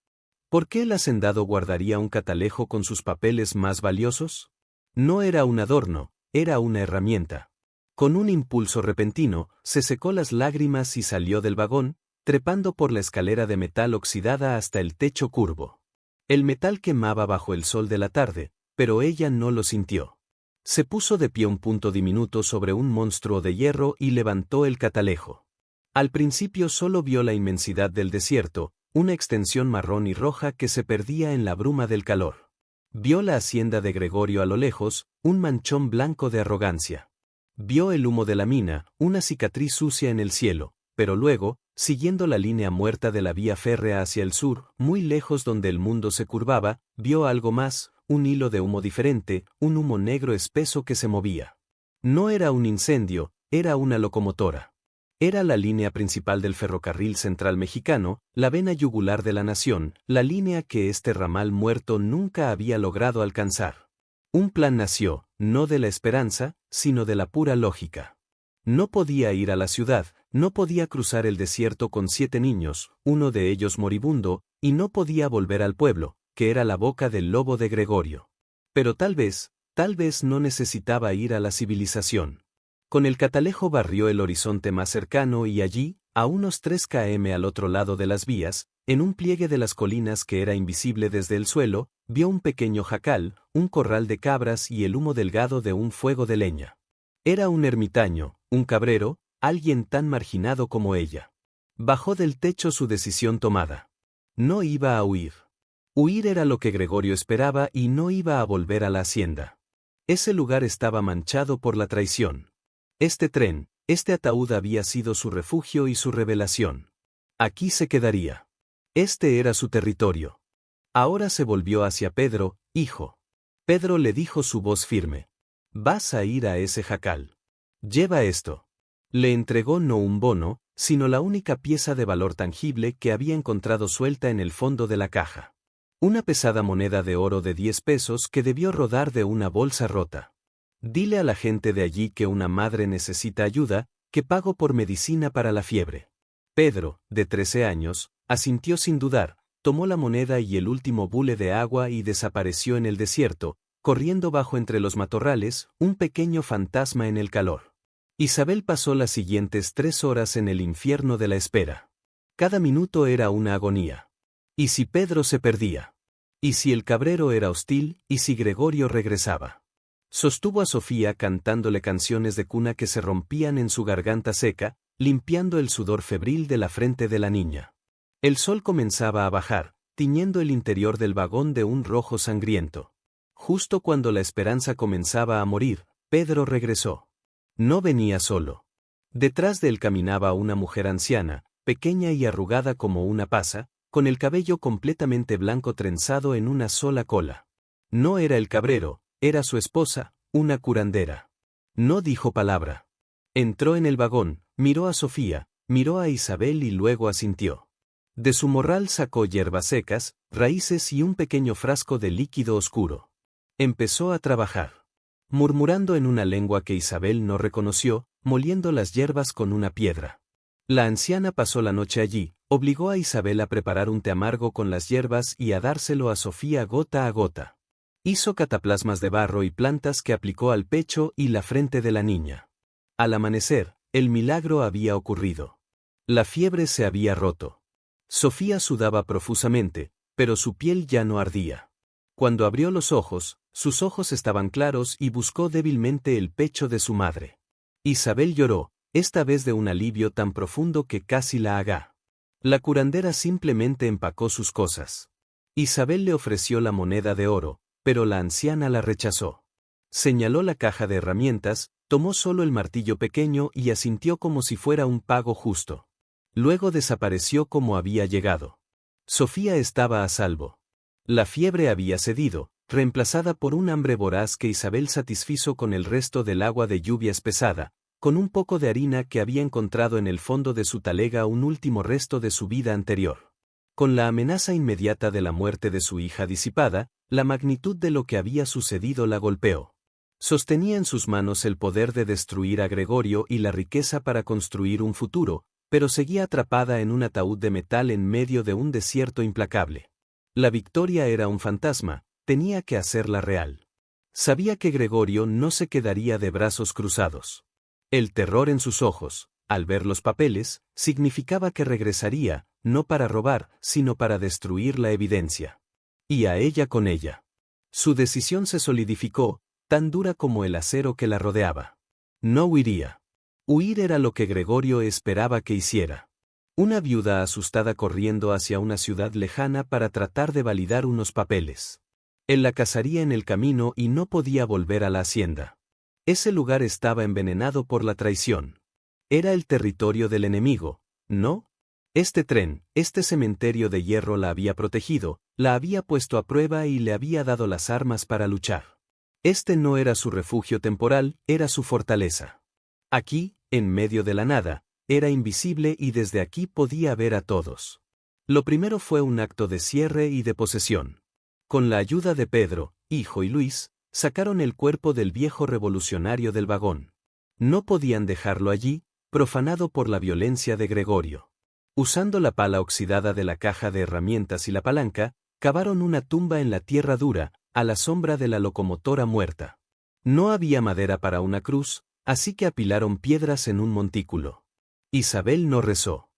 ¿Por qué el hacendado guardaría un catalejo con sus papeles más valiosos? No era un adorno, era una herramienta. Con un impulso repentino, se secó las lágrimas y salió del vagón, trepando por la escalera de metal oxidada hasta el techo curvo. El metal quemaba bajo el sol de la tarde, pero ella no lo sintió. Se puso de pie un punto diminuto sobre un monstruo de hierro y levantó el catalejo. Al principio solo vio la inmensidad del desierto, una extensión marrón y roja que se perdía en la bruma del calor. Vio la hacienda de Gregorio a lo lejos, un manchón blanco de arrogancia. Vio el humo de la mina, una cicatriz sucia en el cielo, pero luego, siguiendo la línea muerta de la vía férrea hacia el sur, muy lejos donde el mundo se curvaba, vio algo más, un hilo de humo diferente, un humo negro espeso que se movía. No era un incendio, era una locomotora. Era la línea principal del ferrocarril central mexicano, la vena yugular de la nación, la línea que este ramal muerto nunca había logrado alcanzar. Un plan nació, no de la esperanza, sino de la pura lógica. No podía ir a la ciudad, no podía cruzar el desierto con 7 niños, uno de ellos moribundo, y no podía volver al pueblo, que era la boca del lobo de Gregorio. Pero tal vez no necesitaba ir a la civilización. Con el catalejo barrió el horizonte más cercano y allí, a unos 3 km al otro lado de las vías, en un pliegue de las colinas que era invisible desde el suelo, vio un pequeño jacal, un corral de cabras y el humo delgado de un fuego de leña. Era un ermitaño, un cabrero, alguien tan marginado como ella. Bajó del techo su decisión tomada. No iba a huir. Huir era lo que Gregorio esperaba y no iba a volver a la hacienda. Ese lugar estaba manchado por la traición. Este tren, este ataúd había sido su refugio y su revelación. Aquí se quedaría. Este era su territorio. Ahora se volvió hacia Pedro, hijo. Pedro le dijo su voz firme. Vas a ir a ese jacal. Lleva esto. Le entregó no un bono, sino la única pieza de valor tangible que había encontrado suelta en el fondo de la caja. Una pesada moneda de oro de 10 pesos que debió rodar de una bolsa rota. Dile a la gente de allí que una madre necesita ayuda, que pago por medicina para la fiebre. Pedro, de 13 años, asintió sin dudar, tomó la moneda y el último bule de agua y desapareció en el desierto, corriendo bajo entre los matorrales, un pequeño fantasma en el calor. Isabel pasó las siguientes 3 horas en el infierno de la espera. Cada minuto era una agonía. ¿Y si Pedro se perdía? ¿Y si el cabrero era hostil? ¿Y si Gregorio regresaba? Sostuvo a Sofía cantándole canciones de cuna que se rompían en su garganta seca, limpiando el sudor febril de la frente de la niña. El sol comenzaba a bajar, tiñendo el interior del vagón de un rojo sangriento. Justo cuando la esperanza comenzaba a morir, Pedro regresó. No venía solo. Detrás de él caminaba una mujer anciana, pequeña y arrugada como una pasa, con el cabello completamente blanco trenzado en una sola cola. No era el cabrero, era su esposa, una curandera. No dijo palabra. Entró en el vagón, miró a Sofía, miró a Isabel y luego asintió. De su morral sacó hierbas secas, raíces y un pequeño frasco de líquido oscuro. Empezó a trabajar. Murmurando en una lengua que Isabel no reconoció, moliendo las hierbas con una piedra. La anciana pasó la noche allí, obligó a Isabel a preparar un té amargo con las hierbas y a dárselo a Sofía gota a gota. Hizo cataplasmas de barro y plantas que aplicó al pecho y la frente de la niña. Al amanecer, el milagro había ocurrido. La fiebre se había roto. Sofía sudaba profusamente, pero su piel ya no ardía. Cuando abrió los ojos, sus ojos estaban claros y buscó débilmente el pecho de su madre. Isabel lloró, esta vez de un alivio tan profundo que casi la ahogó. La curandera simplemente empacó sus cosas. Isabel le ofreció la moneda de oro, pero la anciana la rechazó. Señaló la caja de herramientas, tomó solo el martillo pequeño y asintió como si fuera un pago justo. Luego desapareció como había llegado. Sofía estaba a salvo. La fiebre había cedido, reemplazada por un hambre voraz que Isabel satisfizo con el resto del agua de lluvia espesada, con un poco de harina que había encontrado en el fondo de su talega, un último resto de su vida anterior. Con la amenaza inmediata de la muerte de su hija disipada, la magnitud de lo que había sucedido la golpeó. Sostenía en sus manos el poder de destruir a Gregorio y la riqueza para construir un futuro, pero seguía atrapada en un ataúd de metal en medio de un desierto implacable. La victoria era un fantasma, tenía que hacerla real. Sabía que Gregorio no se quedaría de brazos cruzados. El terror en sus ojos, al ver los papeles, significaba que regresaría, no para robar, sino para destruir la evidencia. Y a ella con ella. Su decisión se solidificó, tan dura como el acero que la rodeaba. No huiría. Huir era lo que Gregorio esperaba que hiciera. Una viuda asustada corriendo hacia una ciudad lejana para tratar de validar unos papeles. Él la cazaría en el camino y no podía volver a la hacienda. Ese lugar estaba envenenado por la traición. Era el territorio del enemigo, ¿no? Este tren, este cementerio de hierro la había protegido, la había puesto a prueba y le había dado las armas para luchar. Este no era su refugio temporal, era su fortaleza. Aquí, en medio de la nada, era invisible y desde aquí podía ver a todos. Lo primero fue un acto de cierre y de posesión. Con la ayuda de Pedro, hijo y Luis, sacaron el cuerpo del viejo revolucionario del vagón. No podían dejarlo allí, profanado por la violencia de Gregorio. Usando la pala oxidada de la caja de herramientas y la palanca, cavaron una tumba en la tierra dura, a la sombra de la locomotora muerta. No había madera para una cruz, así que apilaron piedras en un montículo. Isabel no rezó.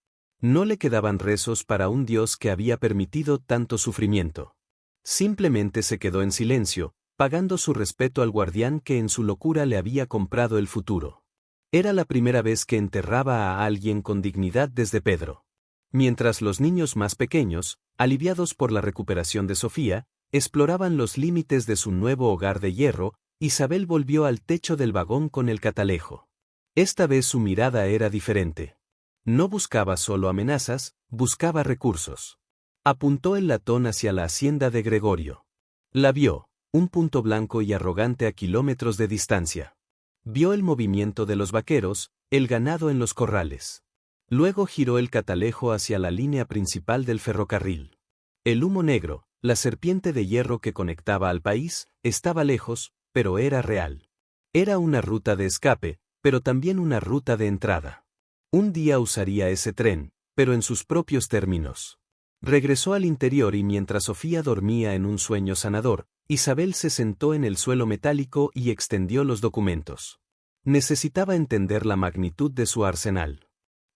No le quedaban rezos para un Dios que había permitido tanto sufrimiento. Simplemente se quedó en silencio, pagando su respeto al guardián que en su locura le había comprado el futuro. Era la primera vez que enterraba a alguien con dignidad desde Pedro. Mientras los niños más pequeños, aliviados por la recuperación de Sofía, exploraban los límites de su nuevo hogar de hierro, Isabel volvió al techo del vagón con el catalejo. Esta vez su mirada era diferente. No buscaba solo amenazas, buscaba recursos. Apuntó el latón hacia la hacienda de Gregorio. La vio, un punto blanco y arrogante a kilómetros de distancia. Vio el movimiento de los vaqueros, el ganado en los corrales. Luego giró el catalejo hacia la línea principal del ferrocarril. El humo negro, la serpiente de hierro que conectaba al país, estaba lejos, pero era real. Era una ruta de escape, pero también una ruta de entrada. Un día usaría ese tren, pero en sus propios términos. Regresó al interior y mientras Sofía dormía en un sueño sanador, Isabel se sentó en el suelo metálico y extendió los documentos. Necesitaba entender la magnitud de su arsenal.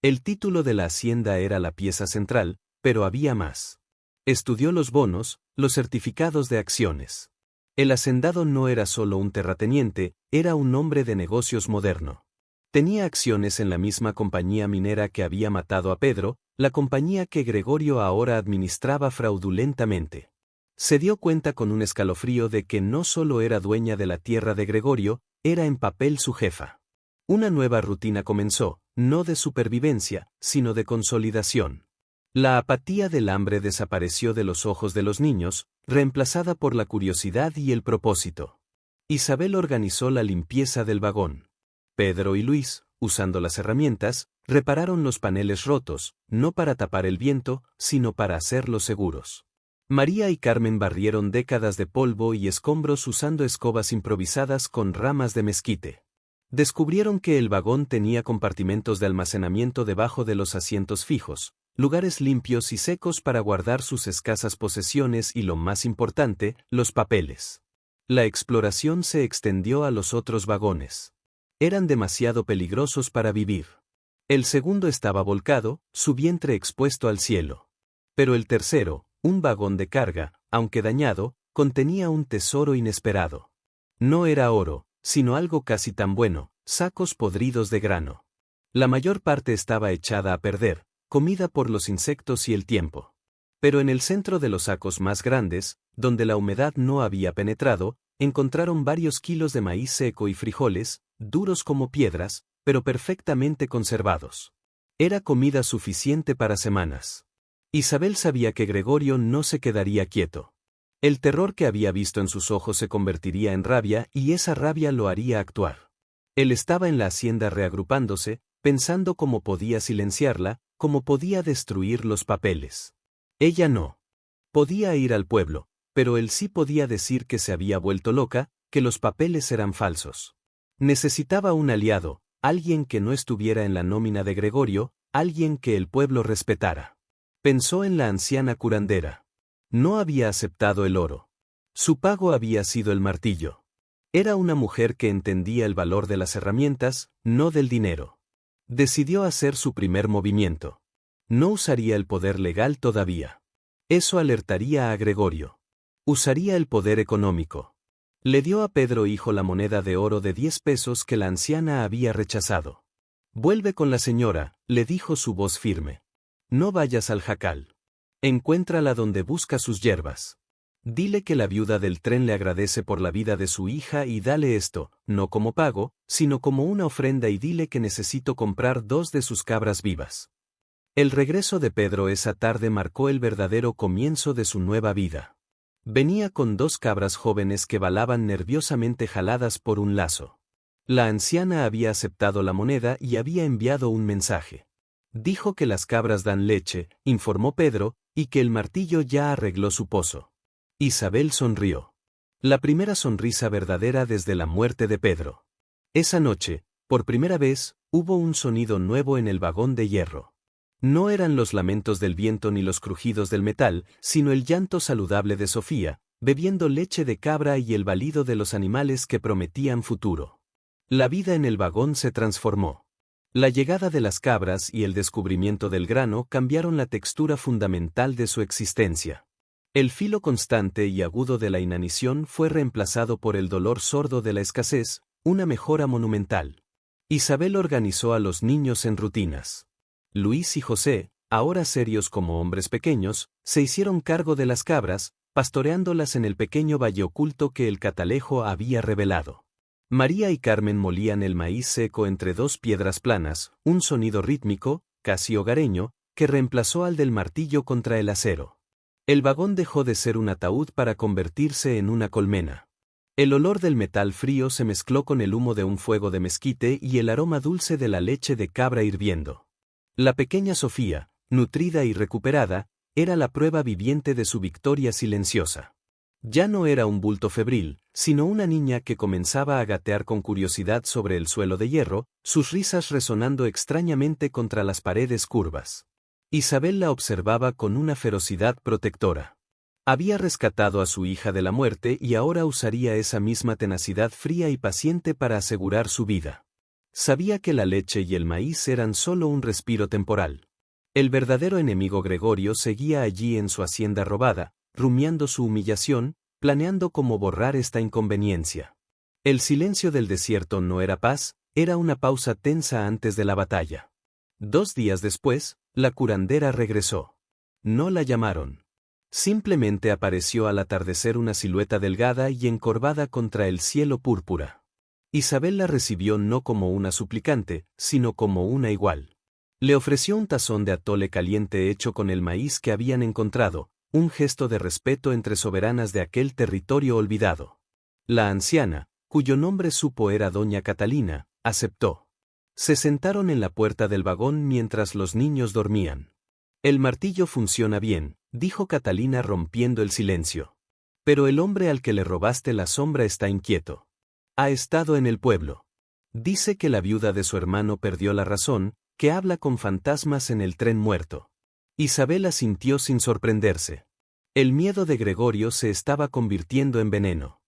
El título de la hacienda era la pieza central, pero había más. Estudió los bonos, los certificados de acciones. El hacendado no era solo un terrateniente, era un hombre de negocios moderno. Tenía acciones en la misma compañía minera que había matado a Pedro, la compañía que Gregorio ahora administraba fraudulentamente. Se dio cuenta con un escalofrío de que no solo era dueña de la tierra de Gregorio, era en papel su jefa. Una nueva rutina comenzó, no de supervivencia, sino de consolidación. La apatía del hambre desapareció de los ojos de los niños, reemplazada por la curiosidad y el propósito. Isabel organizó la limpieza del vagón. Pedro y Luis, usando las herramientas, repararon los paneles rotos, no para tapar el viento, sino para hacerlos seguros. María y Carmen barrieron décadas de polvo y escombros usando escobas improvisadas con ramas de mezquite. Descubrieron que el vagón tenía compartimentos de almacenamiento debajo de los asientos fijos, lugares limpios y secos para guardar sus escasas posesiones y, lo más importante, los papeles. La exploración se extendió a los otros vagones. Eran demasiado peligrosos para vivir. El segundo estaba volcado, su vientre expuesto al cielo. Pero el tercero, un vagón de carga, aunque dañado, contenía un tesoro inesperado. No era oro, sino algo casi tan bueno, sacos podridos de grano. La mayor parte estaba echada a perder, comida por los insectos y el tiempo. Pero en el centro de los sacos más grandes, donde la humedad no había penetrado, encontraron varios kilos de maíz seco y frijoles, duros como piedras, pero perfectamente conservados. Era comida suficiente para semanas. Isabel sabía que Gregorio no se quedaría quieto. El terror que había visto en sus ojos se convertiría en rabia y esa rabia lo haría actuar. Él estaba en la hacienda reagrupándose, pensando cómo podía silenciarla, cómo podía destruir los papeles. Ella no. Podía ir al pueblo, pero él sí podía decir que se había vuelto loca, que los papeles eran falsos. Necesitaba un aliado, alguien que no estuviera en la nómina de Gregorio, alguien que el pueblo respetara. Pensó en la anciana curandera. No había aceptado el oro. Su pago había sido el martillo. Era una mujer que entendía el valor de las herramientas, no del dinero. Decidió hacer su primer movimiento. No usaría el poder legal todavía. Eso alertaría a Gregorio. Usaría el poder económico. Le dio a Pedro hijo la moneda de oro de 10 pesos que la anciana había rechazado. «Vuelve con la señora», le dijo su voz firme. «No vayas al jacal. Encuéntrala donde busca sus hierbas. Dile que la viuda del tren le agradece por la vida de su hija y dale esto, no como pago, sino como una ofrenda y dile que necesito comprar 2 de sus cabras vivas». El regreso de Pedro esa tarde marcó el verdadero comienzo de su nueva vida. Venía con 2 cabras jóvenes que balaban nerviosamente jaladas por un lazo. La anciana había aceptado la moneda y había enviado un mensaje. Dijo que las cabras dan leche, informó Pedro, y que el martillo ya arregló su pozo. Isabel sonrió. La primera sonrisa verdadera desde la muerte de Pedro. Esa noche, por primera vez, hubo un sonido nuevo en el vagón de hierro. No eran los lamentos del viento ni los crujidos del metal, sino el llanto saludable de Sofía, bebiendo leche de cabra y el balido de los animales que prometían futuro. La vida en el vagón se transformó. La llegada de las cabras y el descubrimiento del grano cambiaron la textura fundamental de su existencia. El filo constante y agudo de la inanición fue reemplazado por el dolor sordo de la escasez, una mejora monumental. Isabel organizó a los niños en rutinas. Luis y José, ahora serios como hombres pequeños, se hicieron cargo de las cabras, pastoreándolas en el pequeño valle oculto que el catalejo había revelado. María y Carmen molían el maíz seco entre 2 piedras planas, un sonido rítmico, casi hogareño, que reemplazó al del martillo contra el acero. El vagón dejó de ser un ataúd para convertirse en una colmena. El olor del metal frío se mezcló con el humo de un fuego de mezquite y el aroma dulce de la leche de cabra hirviendo. La pequeña Sofía, nutrida y recuperada, era la prueba viviente de su victoria silenciosa. Ya no era un bulto febril, sino una niña que comenzaba a gatear con curiosidad sobre el suelo de hierro, sus risas resonando extrañamente contra las paredes curvas. Isabel la observaba con una ferocidad protectora. Había rescatado a su hija de la muerte y ahora usaría esa misma tenacidad fría y paciente para asegurar su vida. Sabía que la leche y el maíz eran solo un respiro temporal. El verdadero enemigo Gregorio seguía allí en su hacienda robada, rumiando su humillación, planeando cómo borrar esta inconveniencia. El silencio del desierto no era paz, era una pausa tensa antes de la batalla. 2 días después, la curandera regresó. No la llamaron. Simplemente apareció al atardecer una silueta delgada y encorvada contra el cielo púrpura. Isabel la recibió no como una suplicante, sino como una igual. Le ofreció un tazón de atole caliente hecho con el maíz que habían encontrado, un gesto de respeto entre soberanas de aquel territorio olvidado. La anciana, cuyo nombre supo era doña Catalina, aceptó. Se sentaron en la puerta del vagón mientras los niños dormían. El martillo funciona bien, dijo Catalina rompiendo el silencio. Pero el hombre al que le robaste la sombra está inquieto. Ha estado en el pueblo. Dice que la viuda de su hermano perdió la razón, que habla con fantasmas en el tren muerto. Isabel asintió sin sorprenderse. El miedo de Gregorio se estaba convirtiendo en veneno.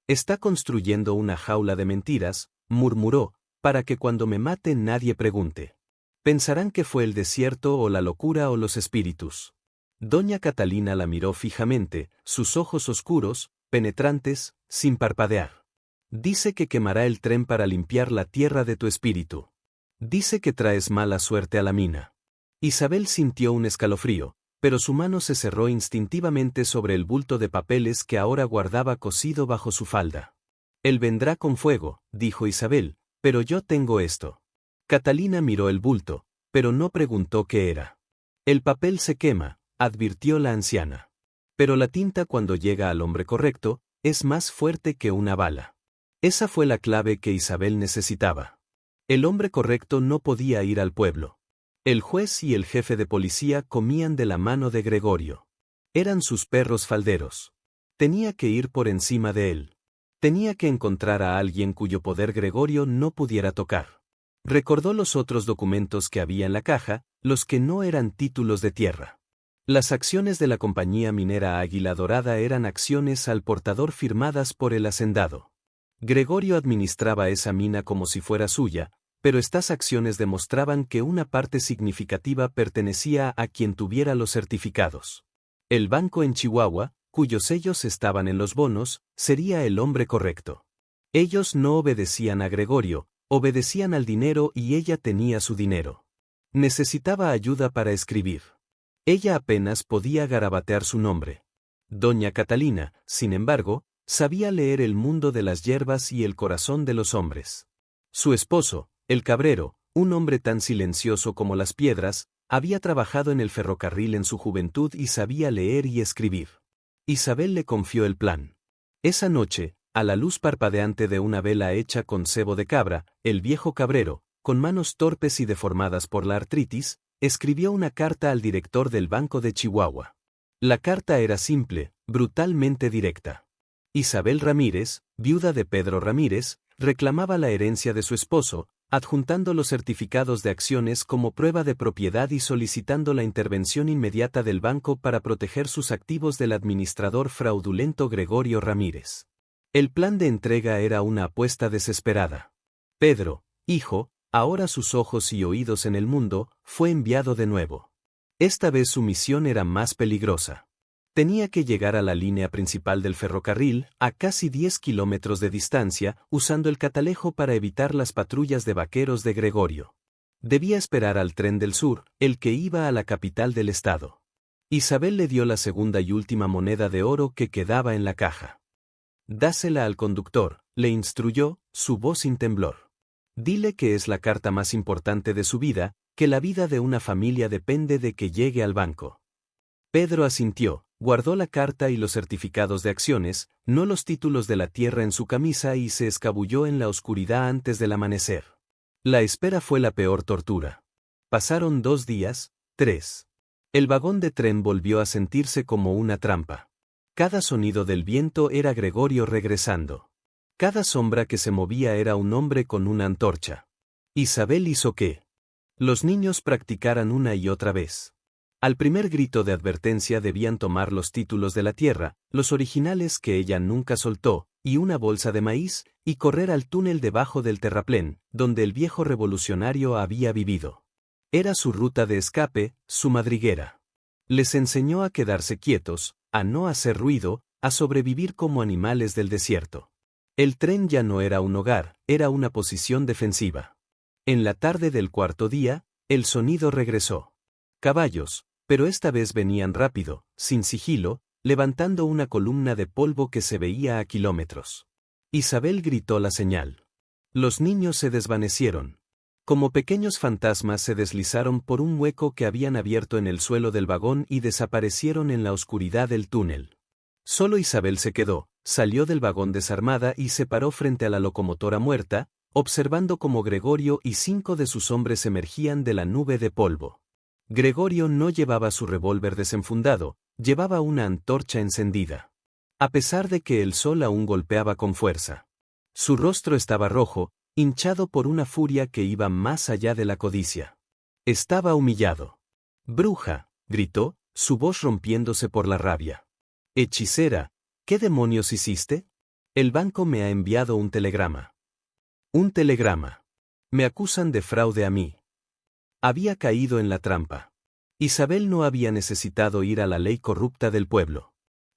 Está construyendo una jaula de mentiras, murmuró, para que cuando me mate nadie pregunte. Pensarán que fue el desierto o la locura o los espíritus. Doña Catalina la miró fijamente, sus ojos oscuros, penetrantes, sin parpadear. Dice que quemará el tren para limpiar la tierra de tu espíritu. Dice que traes mala suerte a la mina. Isabel sintió un escalofrío, pero su mano se cerró instintivamente sobre el bulto de papeles que ahora guardaba cosido bajo su falda. Él vendrá con fuego, dijo Isabel, pero yo tengo esto. Catalina miró el bulto, pero no preguntó qué era. El papel se quema, advirtió la anciana. Pero la tinta cuando llega al hombre correcto, es más fuerte que una bala. Esa fue la clave que Isabel necesitaba. El hombre correcto no podía ir al pueblo. El juez y el jefe de policía comían de la mano de Gregorio. Eran sus perros falderos. Tenía que ir por encima de él. Tenía que encontrar a alguien cuyo poder Gregorio no pudiera tocar. Recordó los otros documentos que había en la caja, los que no eran títulos de tierra. Las acciones de la compañía minera Águila Dorada eran acciones al portador firmadas por el hacendado. Gregorio administraba esa mina como si fuera suya, pero estas acciones demostraban que una parte significativa pertenecía a quien tuviera los certificados. El banco en Chihuahua, cuyos sellos estaban en los bonos, sería el hombre correcto. Ellos no obedecían a Gregorio, obedecían al dinero y ella tenía su dinero. Necesitaba ayuda para escribir. Ella apenas podía garabatear su nombre. Doña Catalina, sin embargo, sabía leer el mundo de las hierbas y el corazón de los hombres. Su esposo, el cabrero, un hombre tan silencioso como las piedras, había trabajado en el ferrocarril en su juventud y sabía leer y escribir. Isabel le confió el plan. Esa noche, a la luz parpadeante de una vela hecha con sebo de cabra, el viejo cabrero, con manos torpes y deformadas por la artritis, escribió una carta al director del Banco de Chihuahua. La carta era simple, brutalmente directa. Isabel Ramírez, viuda de Pedro Ramírez, reclamaba la herencia de su esposo, adjuntando los certificados de acciones como prueba de propiedad y solicitando la intervención inmediata del banco para proteger sus activos del administrador fraudulento Gregorio Ramírez. El plan de entrega era una apuesta desesperada. Pedro, hijo, ahora sus ojos y oídos en el mundo, fue enviado de nuevo. Esta vez su misión era más peligrosa. Tenía que llegar a la línea principal del ferrocarril, a casi 10 kilómetros de distancia, usando el catalejo para evitar las patrullas de vaqueros de Gregorio. Debía esperar al tren del sur, el que iba a la capital del estado. Isabel le dio la segunda y última moneda de oro que quedaba en la caja. Dásela al conductor, le instruyó, su voz sin temblor. Dile que es la carta más importante de su vida, que la vida de una familia depende de que llegue al banco. Pedro asintió. Guardó la carta y los certificados de acciones, no los títulos de la tierra en su camisa y se escabulló en la oscuridad antes del amanecer. La espera fue la peor tortura. Pasaron 2 días, 3. El vagón de tren volvió a sentirse como una trampa. Cada sonido del viento era Gregorio regresando. Cada sombra que se movía era un hombre con una antorcha. Isabel hizo que los niños practicaran una y otra vez. Al primer grito de advertencia debían tomar los títulos de la tierra, los originales que ella nunca soltó, y una bolsa de maíz, y correr al túnel debajo del terraplén, donde el viejo revolucionario había vivido. Era su ruta de escape, su madriguera. Les enseñó a quedarse quietos, a no hacer ruido, a sobrevivir como animales del desierto. El tren ya no era un hogar, era una posición defensiva. En la tarde del cuarto día, el sonido regresó. Caballos, pero esta vez venían rápido, sin sigilo, levantando una columna de polvo que se veía a kilómetros. Isabel gritó la señal. Los niños se desvanecieron. Como pequeños fantasmas se deslizaron por un hueco que habían abierto en el suelo del vagón y desaparecieron en la oscuridad del túnel. Solo Isabel se quedó, salió del vagón desarmada y se paró frente a la locomotora muerta, observando cómo Gregorio y 5 de sus hombres emergían de la nube de polvo. Gregorio no llevaba su revólver desenfundado, llevaba una antorcha encendida. A pesar de que el sol aún golpeaba con fuerza. Su rostro estaba rojo, hinchado por una furia que iba más allá de la codicia. Estaba humillado. «¡Bruja!», gritó, su voz rompiéndose por la rabia. «¡Hechicera! ¿Qué demonios hiciste? El banco me ha enviado un telegrama». «¿Un telegrama? Me acusan de fraude a mí». Había caído en la trampa. Isabel no había necesitado ir a la ley corrupta del pueblo.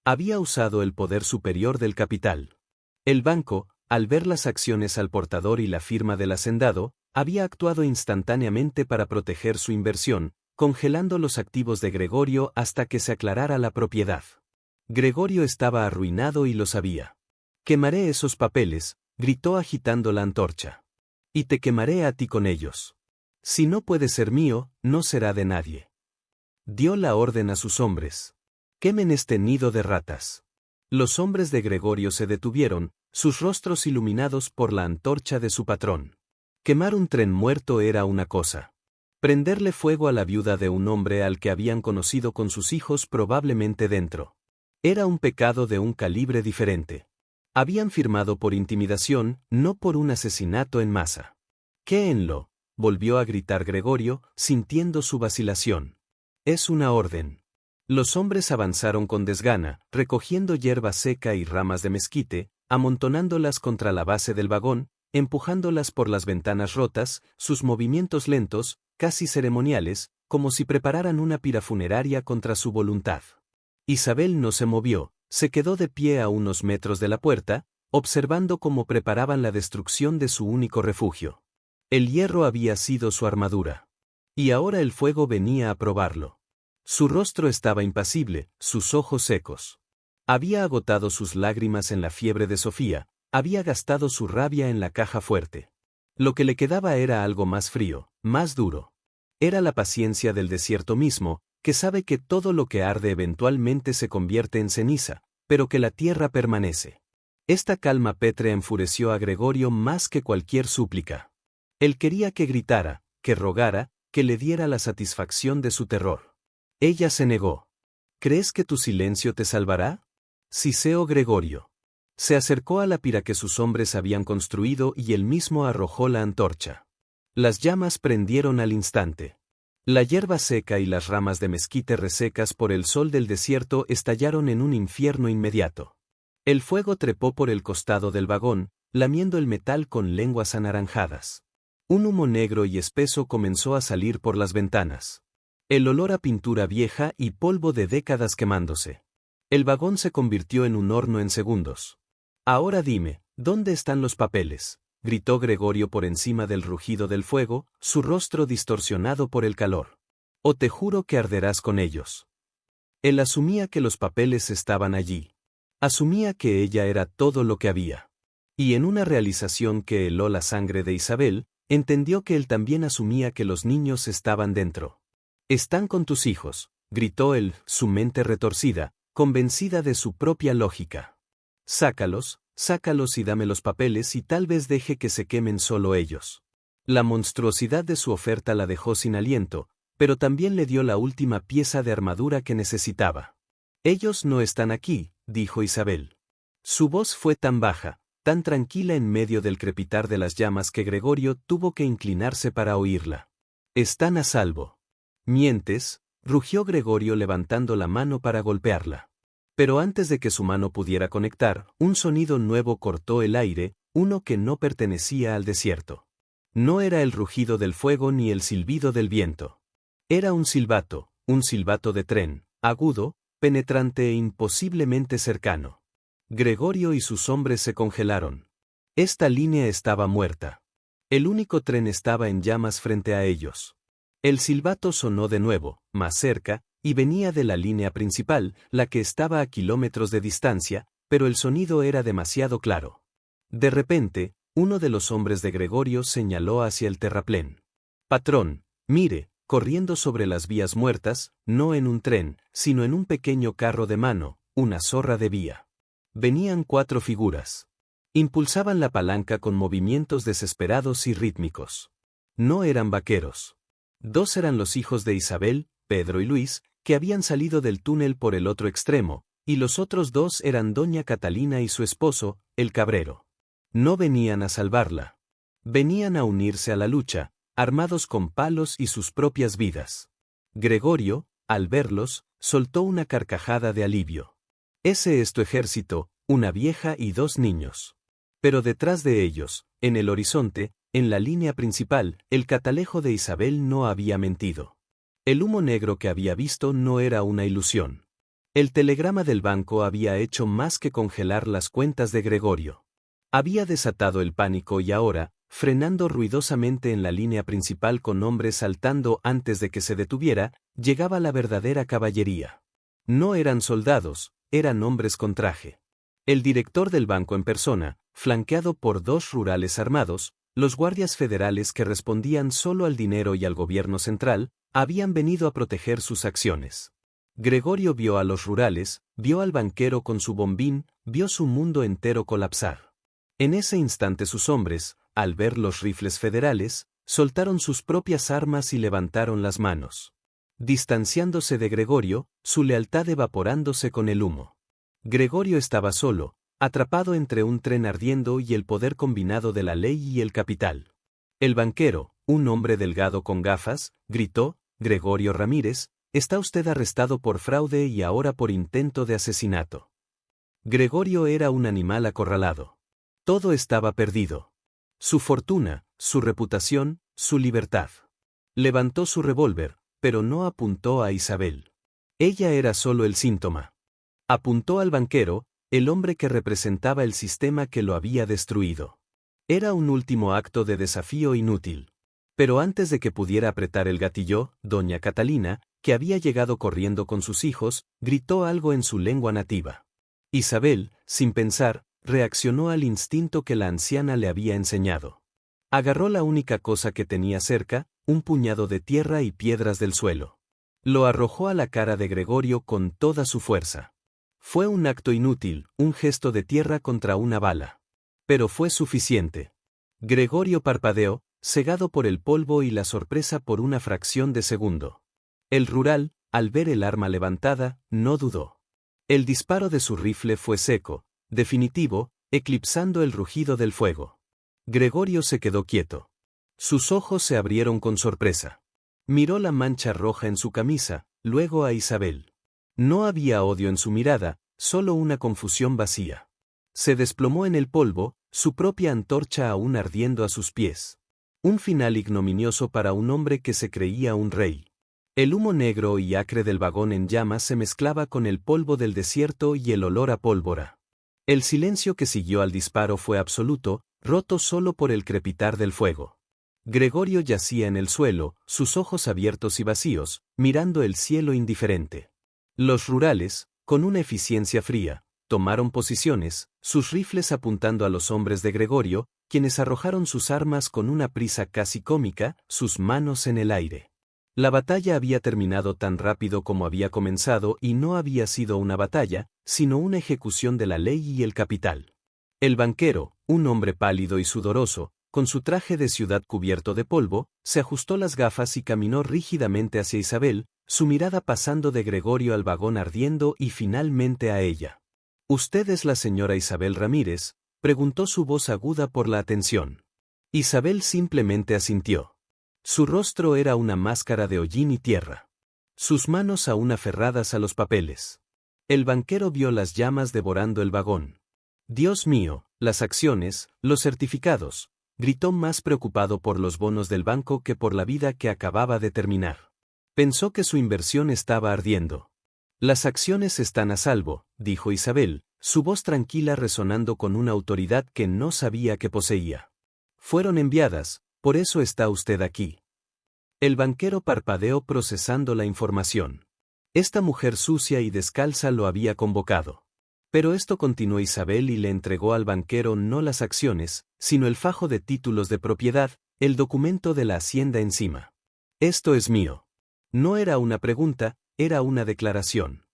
Había usado el poder superior del capital. El banco, al ver las acciones al portador y la firma del hacendado, había actuado instantáneamente para proteger su inversión, congelando los activos de Gregorio hasta que se aclarara la propiedad. Gregorio estaba arruinado y lo sabía. «Quemaré esos papeles», gritó agitando la antorcha. «Y te quemaré a ti con ellos. Si no puede ser mío, no será de nadie». Dio la orden a sus hombres. «Quemen este nido de ratas». Los hombres de Gregorio se detuvieron, sus rostros iluminados por la antorcha de su patrón. Quemar un tren muerto era una cosa. Prenderle fuego a la viuda de un hombre al que habían conocido con sus hijos probablemente dentro. Era un pecado de un calibre diferente. Habían firmado por intimidación, no por un asesinato en masa. «¡Quéenlo!», volvió a gritar Gregorio, sintiendo su vacilación. «Es una orden». Los hombres avanzaron con desgana, recogiendo hierba seca y ramas de mezquite, amontonándolas contra la base del vagón, empujándolas por las ventanas rotas, sus movimientos lentos, casi ceremoniales, como si prepararan una pira funeraria contra su voluntad. Isabel no se movió, se quedó de pie a unos metros de la puerta, observando cómo preparaban la destrucción de su único refugio. El hierro había sido su armadura. Y ahora el fuego venía a probarlo. Su rostro estaba impasible, sus ojos secos. Había agotado sus lágrimas en la fiebre de Sofía, había gastado su rabia en la caja fuerte. Lo que le quedaba era algo más frío, más duro. Era la paciencia del desierto mismo, que sabe que todo lo que arde eventualmente se convierte en ceniza, pero que la tierra permanece. Esta calma pétrea enfureció a Gregorio más que cualquier súplica. Él quería que gritara, que rogara, que le diera la satisfacción de su terror. Ella se negó. «¿Crees que tu silencio te salvará?», siseó Gregorio. Se acercó a la pira que sus hombres habían construido y él mismo arrojó la antorcha. Las llamas prendieron al instante. La hierba seca y las ramas de mezquite resecas por el sol del desierto estallaron en un infierno inmediato. El fuego trepó por el costado del vagón, lamiendo el metal con lenguas anaranjadas. Un humo negro y espeso comenzó a salir por las ventanas. El olor a pintura vieja y polvo de décadas quemándose. El vagón se convirtió en un horno en segundos. «Ahora dime, ¿dónde están los papeles?», gritó Gregorio por encima del rugido del fuego, su rostro distorsionado por el calor. «O te juro que arderás con ellos». Él asumía que los papeles estaban allí. Asumía que ella era todo lo que había. Y en una realización que heló la sangre de Isabel, entendió que él también asumía que los niños estaban dentro. «Están con tus hijos», gritó él, su mente retorcida, convencida de su propia lógica. «Sácalos, sácalos y dame los papeles y tal vez deje que se quemen solo ellos». La monstruosidad de su oferta la dejó sin aliento, pero también le dio la última pieza de armadura que necesitaba. «Ellos no están aquí», dijo Isabel. Su voz fue tan baja, tan tranquila en medio del crepitar de las llamas que Gregorio tuvo que inclinarse para oírla. «Están a salvo». «Mientes», rugió Gregorio levantando la mano para golpearla. Pero antes de que su mano pudiera conectar, un sonido nuevo cortó el aire, uno que no pertenecía al desierto. No era el rugido del fuego ni el silbido del viento. Era un silbato de tren, agudo, penetrante e imposiblemente cercano. Gregorio y sus hombres se congelaron. Esta línea estaba muerta. El único tren estaba en llamas frente a ellos. El silbato sonó de nuevo, más cerca, y venía de la línea principal, la que estaba a kilómetros de distancia, pero el sonido era demasiado claro. De repente, uno de los hombres de Gregorio señaló hacia el terraplén. «Patrón, mire», corriendo sobre las vías muertas, no en un tren, sino en un pequeño carro de mano, una zorra de vía. Venían 4 figuras. Impulsaban la palanca con movimientos desesperados y rítmicos. No eran vaqueros. 2 eran los hijos de Isabel, Pedro y Luis, que habían salido del túnel por el otro extremo, y los otros 2 eran doña Catalina y su esposo, el cabrero. No venían a salvarla. Venían a unirse a la lucha, armados con palos y sus propias vidas. Gregorio, al verlos, soltó una carcajada de alivio. «Ese es tu ejército, una vieja y 2 niños». Pero detrás de ellos, en el horizonte, en la línea principal, el catalejo de Isabel no había mentido. El humo negro que había visto no era una ilusión. El telegrama del banco había hecho más que congelar las cuentas de Gregorio. Había desatado el pánico y ahora, frenando ruidosamente en la línea principal con hombres saltando antes de que se detuviera, llegaba la verdadera caballería. No eran soldados, eran hombres con traje. El director del banco en persona, flanqueado por 2 rurales armados, los guardias federales que respondían solo al dinero y al gobierno central, habían venido a proteger sus acciones. Gregorio vio a los rurales, vio al banquero con su bombín, vio su mundo entero colapsar. En ese instante sus hombres, al ver los rifles federales, soltaron sus propias armas y levantaron las manos. Distanciándose de Gregorio, su lealtad evaporándose con el humo. Gregorio estaba solo, atrapado entre un tren ardiendo y el poder combinado de la ley y el capital. El banquero, un hombre delgado con gafas, gritó: «Gregorio Ramírez, está usted arrestado por fraude y ahora por intento de asesinato». Gregorio era un animal acorralado. Todo estaba perdido. Su fortuna, su reputación, su libertad. Levantó su revólver, pero no apuntó a Isabel. Ella era solo el síntoma. Apuntó al banquero, el hombre que representaba el sistema que lo había destruido. Era un último acto de desafío inútil. Pero antes de que pudiera apretar el gatillo, doña Catalina, que había llegado corriendo con sus hijos, gritó algo en su lengua nativa. Isabel, sin pensar, reaccionó al instinto que la anciana le había enseñado. Agarró la única cosa que tenía cerca, un puñado de tierra y piedras del suelo. Lo arrojó a la cara de Gregorio con toda su fuerza. Fue un acto inútil, un gesto de tierra contra una bala. Pero fue suficiente. Gregorio parpadeó, cegado por el polvo y la sorpresa por una fracción de segundo. El rural, al ver el arma levantada, no dudó. El disparo de su rifle fue seco, definitivo, eclipsando el rugido del fuego. Gregorio se quedó quieto. Sus ojos se abrieron con sorpresa. Miró la mancha roja en su camisa, luego a Isabel. No había odio en su mirada, solo una confusión vacía. Se desplomó en el polvo, su propia antorcha aún ardiendo a sus pies. Un final ignominioso para un hombre que se creía un rey. El humo negro y acre del vagón en llamas se mezclaba con el polvo del desierto y el olor a pólvora. El silencio que siguió al disparo fue absoluto, roto solo por el crepitar del fuego. Gregorio yacía en el suelo, sus ojos abiertos y vacíos, mirando el cielo indiferente. Los rurales, con una eficiencia fría, tomaron posiciones, sus rifles apuntando a los hombres de Gregorio, quienes arrojaron sus armas con una prisa casi cómica, sus manos en el aire. La batalla había terminado tan rápido como había comenzado y no había sido una batalla, sino una ejecución de la ley y el capital. El banquero, un hombre pálido y sudoroso, con su traje de ciudad cubierto de polvo, se ajustó las gafas y caminó rígidamente hacia Isabel, su mirada pasando de Gregorio al vagón ardiendo y finalmente a ella. «¿Usted es la señora Isabel Ramírez?», preguntó su voz aguda por la atención. Isabel simplemente asintió. Su rostro era una máscara de hollín y tierra. Sus manos aún aferradas a los papeles. El banquero vio las llamas devorando el vagón. «Dios mío, las acciones, los certificados», gritó más preocupado por los bonos del banco que por la vida que acababa de terminar. Pensó que su inversión estaba ardiendo. «Las acciones están a salvo», dijo Isabel, su voz tranquila resonando con una autoridad que no sabía que poseía. Fueron enviadas, por eso está usted aquí. El banquero parpadeó procesando la información. Esta mujer sucia y descalza lo había convocado. Pero esto continuó Isabel y le entregó al banquero no las acciones, sino el fajo de títulos de propiedad, el documento de la hacienda encima. Esto es mío. No era una pregunta, era una declaración.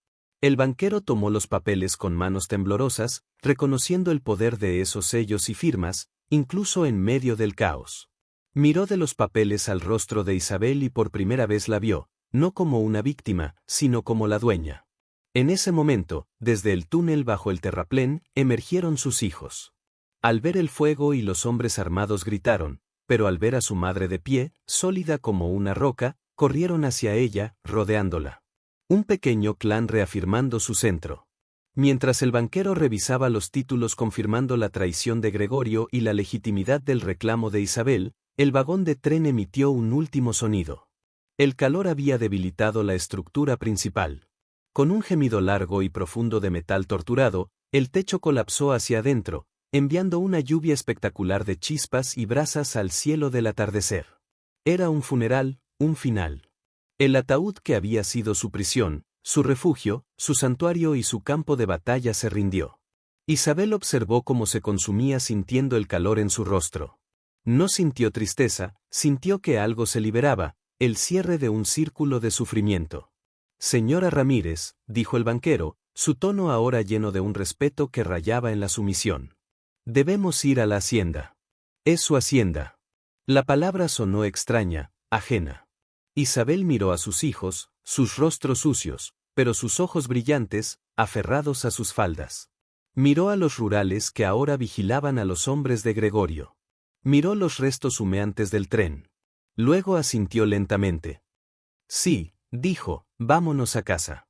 El banquero tomó los papeles con manos temblorosas, reconociendo el poder de esos sellos y firmas, incluso en medio del caos. Miró de los papeles al rostro de Isabel y por primera vez la vio, no como una víctima, sino como la dueña. En ese momento, desde el túnel bajo el terraplén, emergieron sus hijos. Al ver el fuego y los hombres armados gritaron, pero al ver a su madre de pie, sólida como una roca, corrieron hacia ella, rodeándola. Un pequeño clan reafirmando su centro. Mientras el banquero revisaba los títulos confirmando la traición de Gregorio y la legitimidad del reclamo de Isabel, el vagón de tren emitió un último sonido. El calor había debilitado la estructura principal. Con un gemido largo y profundo de metal torturado, el techo colapsó hacia adentro, enviando una lluvia espectacular de chispas y brasas al cielo del atardecer. Era un funeral, un final. El ataúd que había sido su prisión, su refugio, su santuario y su campo de batalla se rindió. Isabel observó cómo se consumía sintiendo el calor en su rostro. No sintió tristeza, sintió que algo se liberaba, el cierre de un círculo de sufrimiento. Señora Ramírez, dijo el banquero, su tono ahora lleno de un respeto que rayaba en la sumisión. Debemos ir a la hacienda. Es su hacienda. La palabra sonó extraña, ajena. Isabel miró a sus hijos, sus rostros sucios, pero sus ojos brillantes, aferrados a sus faldas. Miró a los rurales que ahora vigilaban a los hombres de Gregorio. Miró los restos humeantes del tren. Luego asintió lentamente. Sí, dijo, vámonos a casa.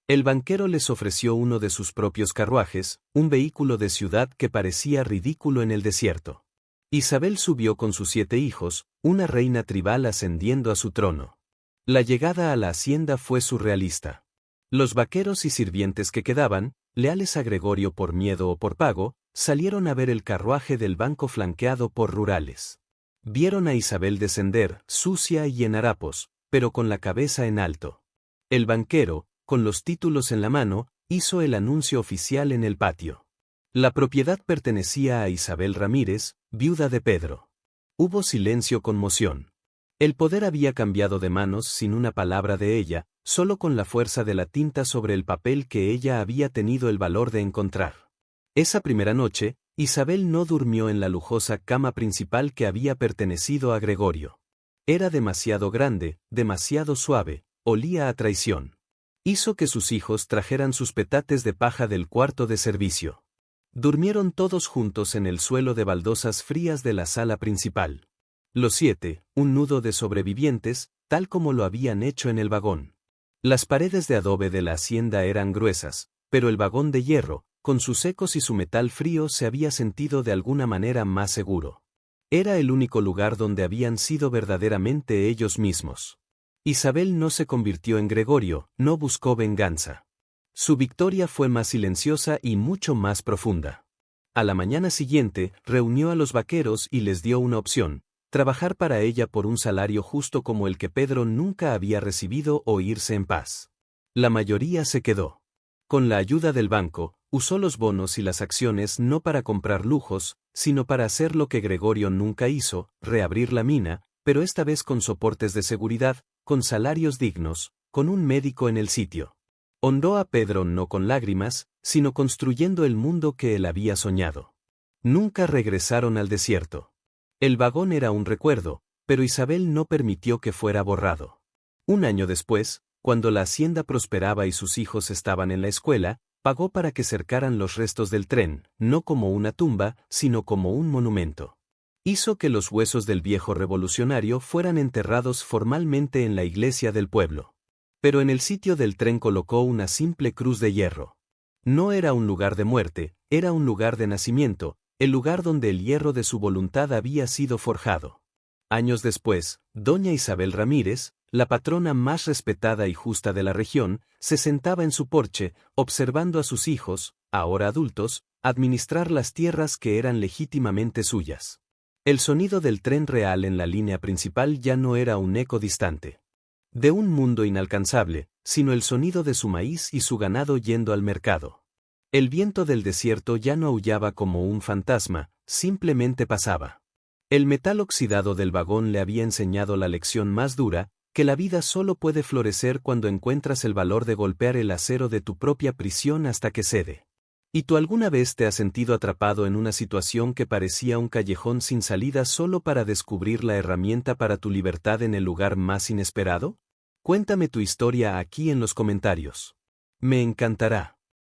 El banquero les ofreció uno de sus propios carruajes, un vehículo de ciudad que parecía ridículo en el desierto. Isabel subió con sus 7 hijos, una reina tribal ascendiendo a su trono. La llegada a la hacienda fue surrealista. Los vaqueros y sirvientes que quedaban, leales a Gregorio por miedo o por pago, salieron a ver el carruaje del banco flanqueado por rurales. Vieron a Isabel descender, sucia y en harapos, pero con la cabeza en alto. El banquero, con los títulos en la mano, hizo el anuncio oficial en el patio. La propiedad pertenecía a Isabel Ramírez, viuda de Pedro. Hubo silencio conmoción. El poder había cambiado de manos sin una palabra de ella, solo con la fuerza de la tinta sobre el papel que ella había tenido el valor de encontrar. Esa primera noche, Isabel no durmió en la lujosa cama principal que había pertenecido a Gregorio. Era demasiado grande, demasiado suave, olía a traición. Hizo que sus hijos trajeran sus petates de paja del cuarto de servicio. Durmieron todos juntos en el suelo de baldosas frías de la sala principal. Los 7, un nudo de sobrevivientes, tal como lo habían hecho en el vagón. Las paredes de adobe de la hacienda eran gruesas, pero el vagón de hierro, con sus ecos y su metal frío, se había sentido de alguna manera más seguro. Era el único lugar donde habían sido verdaderamente ellos mismos. Isabel no se convirtió en Gregorio, no buscó venganza. Su victoria fue más silenciosa y mucho más profunda. A la mañana siguiente, reunió a los vaqueros y les dio una opción: trabajar para ella por un salario justo como el que Pedro nunca había recibido o irse en paz. La mayoría se quedó. Con la ayuda del banco, usó los bonos y las acciones no para comprar lujos, sino para hacer lo que Gregorio nunca hizo, reabrir la mina, pero esta vez con soportes de seguridad, con salarios dignos, con un médico en el sitio. Honró a Pedro no con lágrimas, sino construyendo el mundo que él había soñado. Nunca regresaron al desierto. El vagón era un recuerdo, pero Isabel no permitió que fuera borrado. Un año después, cuando la hacienda prosperaba y sus hijos estaban en la escuela, pagó para que cercaran los restos del tren, no como una tumba, sino como un monumento. Hizo que los huesos del viejo revolucionario fueran enterrados formalmente en la iglesia del pueblo. Pero en el sitio del tren colocó una simple cruz de hierro. No era un lugar de muerte, era un lugar de nacimiento, el lugar donde el hierro de su voluntad había sido forjado. Años después, doña Isabel Ramírez, la patrona más respetada y justa de la región, se sentaba en su porche, observando a sus hijos, ahora adultos, administrar las tierras que eran legítimamente suyas. El sonido del tren real en la línea principal ya no era un eco distante de un mundo inalcanzable, sino el sonido de su maíz y su ganado yendo al mercado. El viento del desierto ya no aullaba como un fantasma, simplemente pasaba. El metal oxidado del vagón le había enseñado la lección más dura, que la vida solo puede florecer cuando encuentras el valor de golpear el acero de tu propia prisión hasta que cede. ¿Y tú alguna vez te has sentido atrapado en una situación que parecía un callejón sin salida solo para descubrir la herramienta para tu libertad en el lugar más inesperado? Cuéntame tu historia aquí en los comentarios. Me encantará.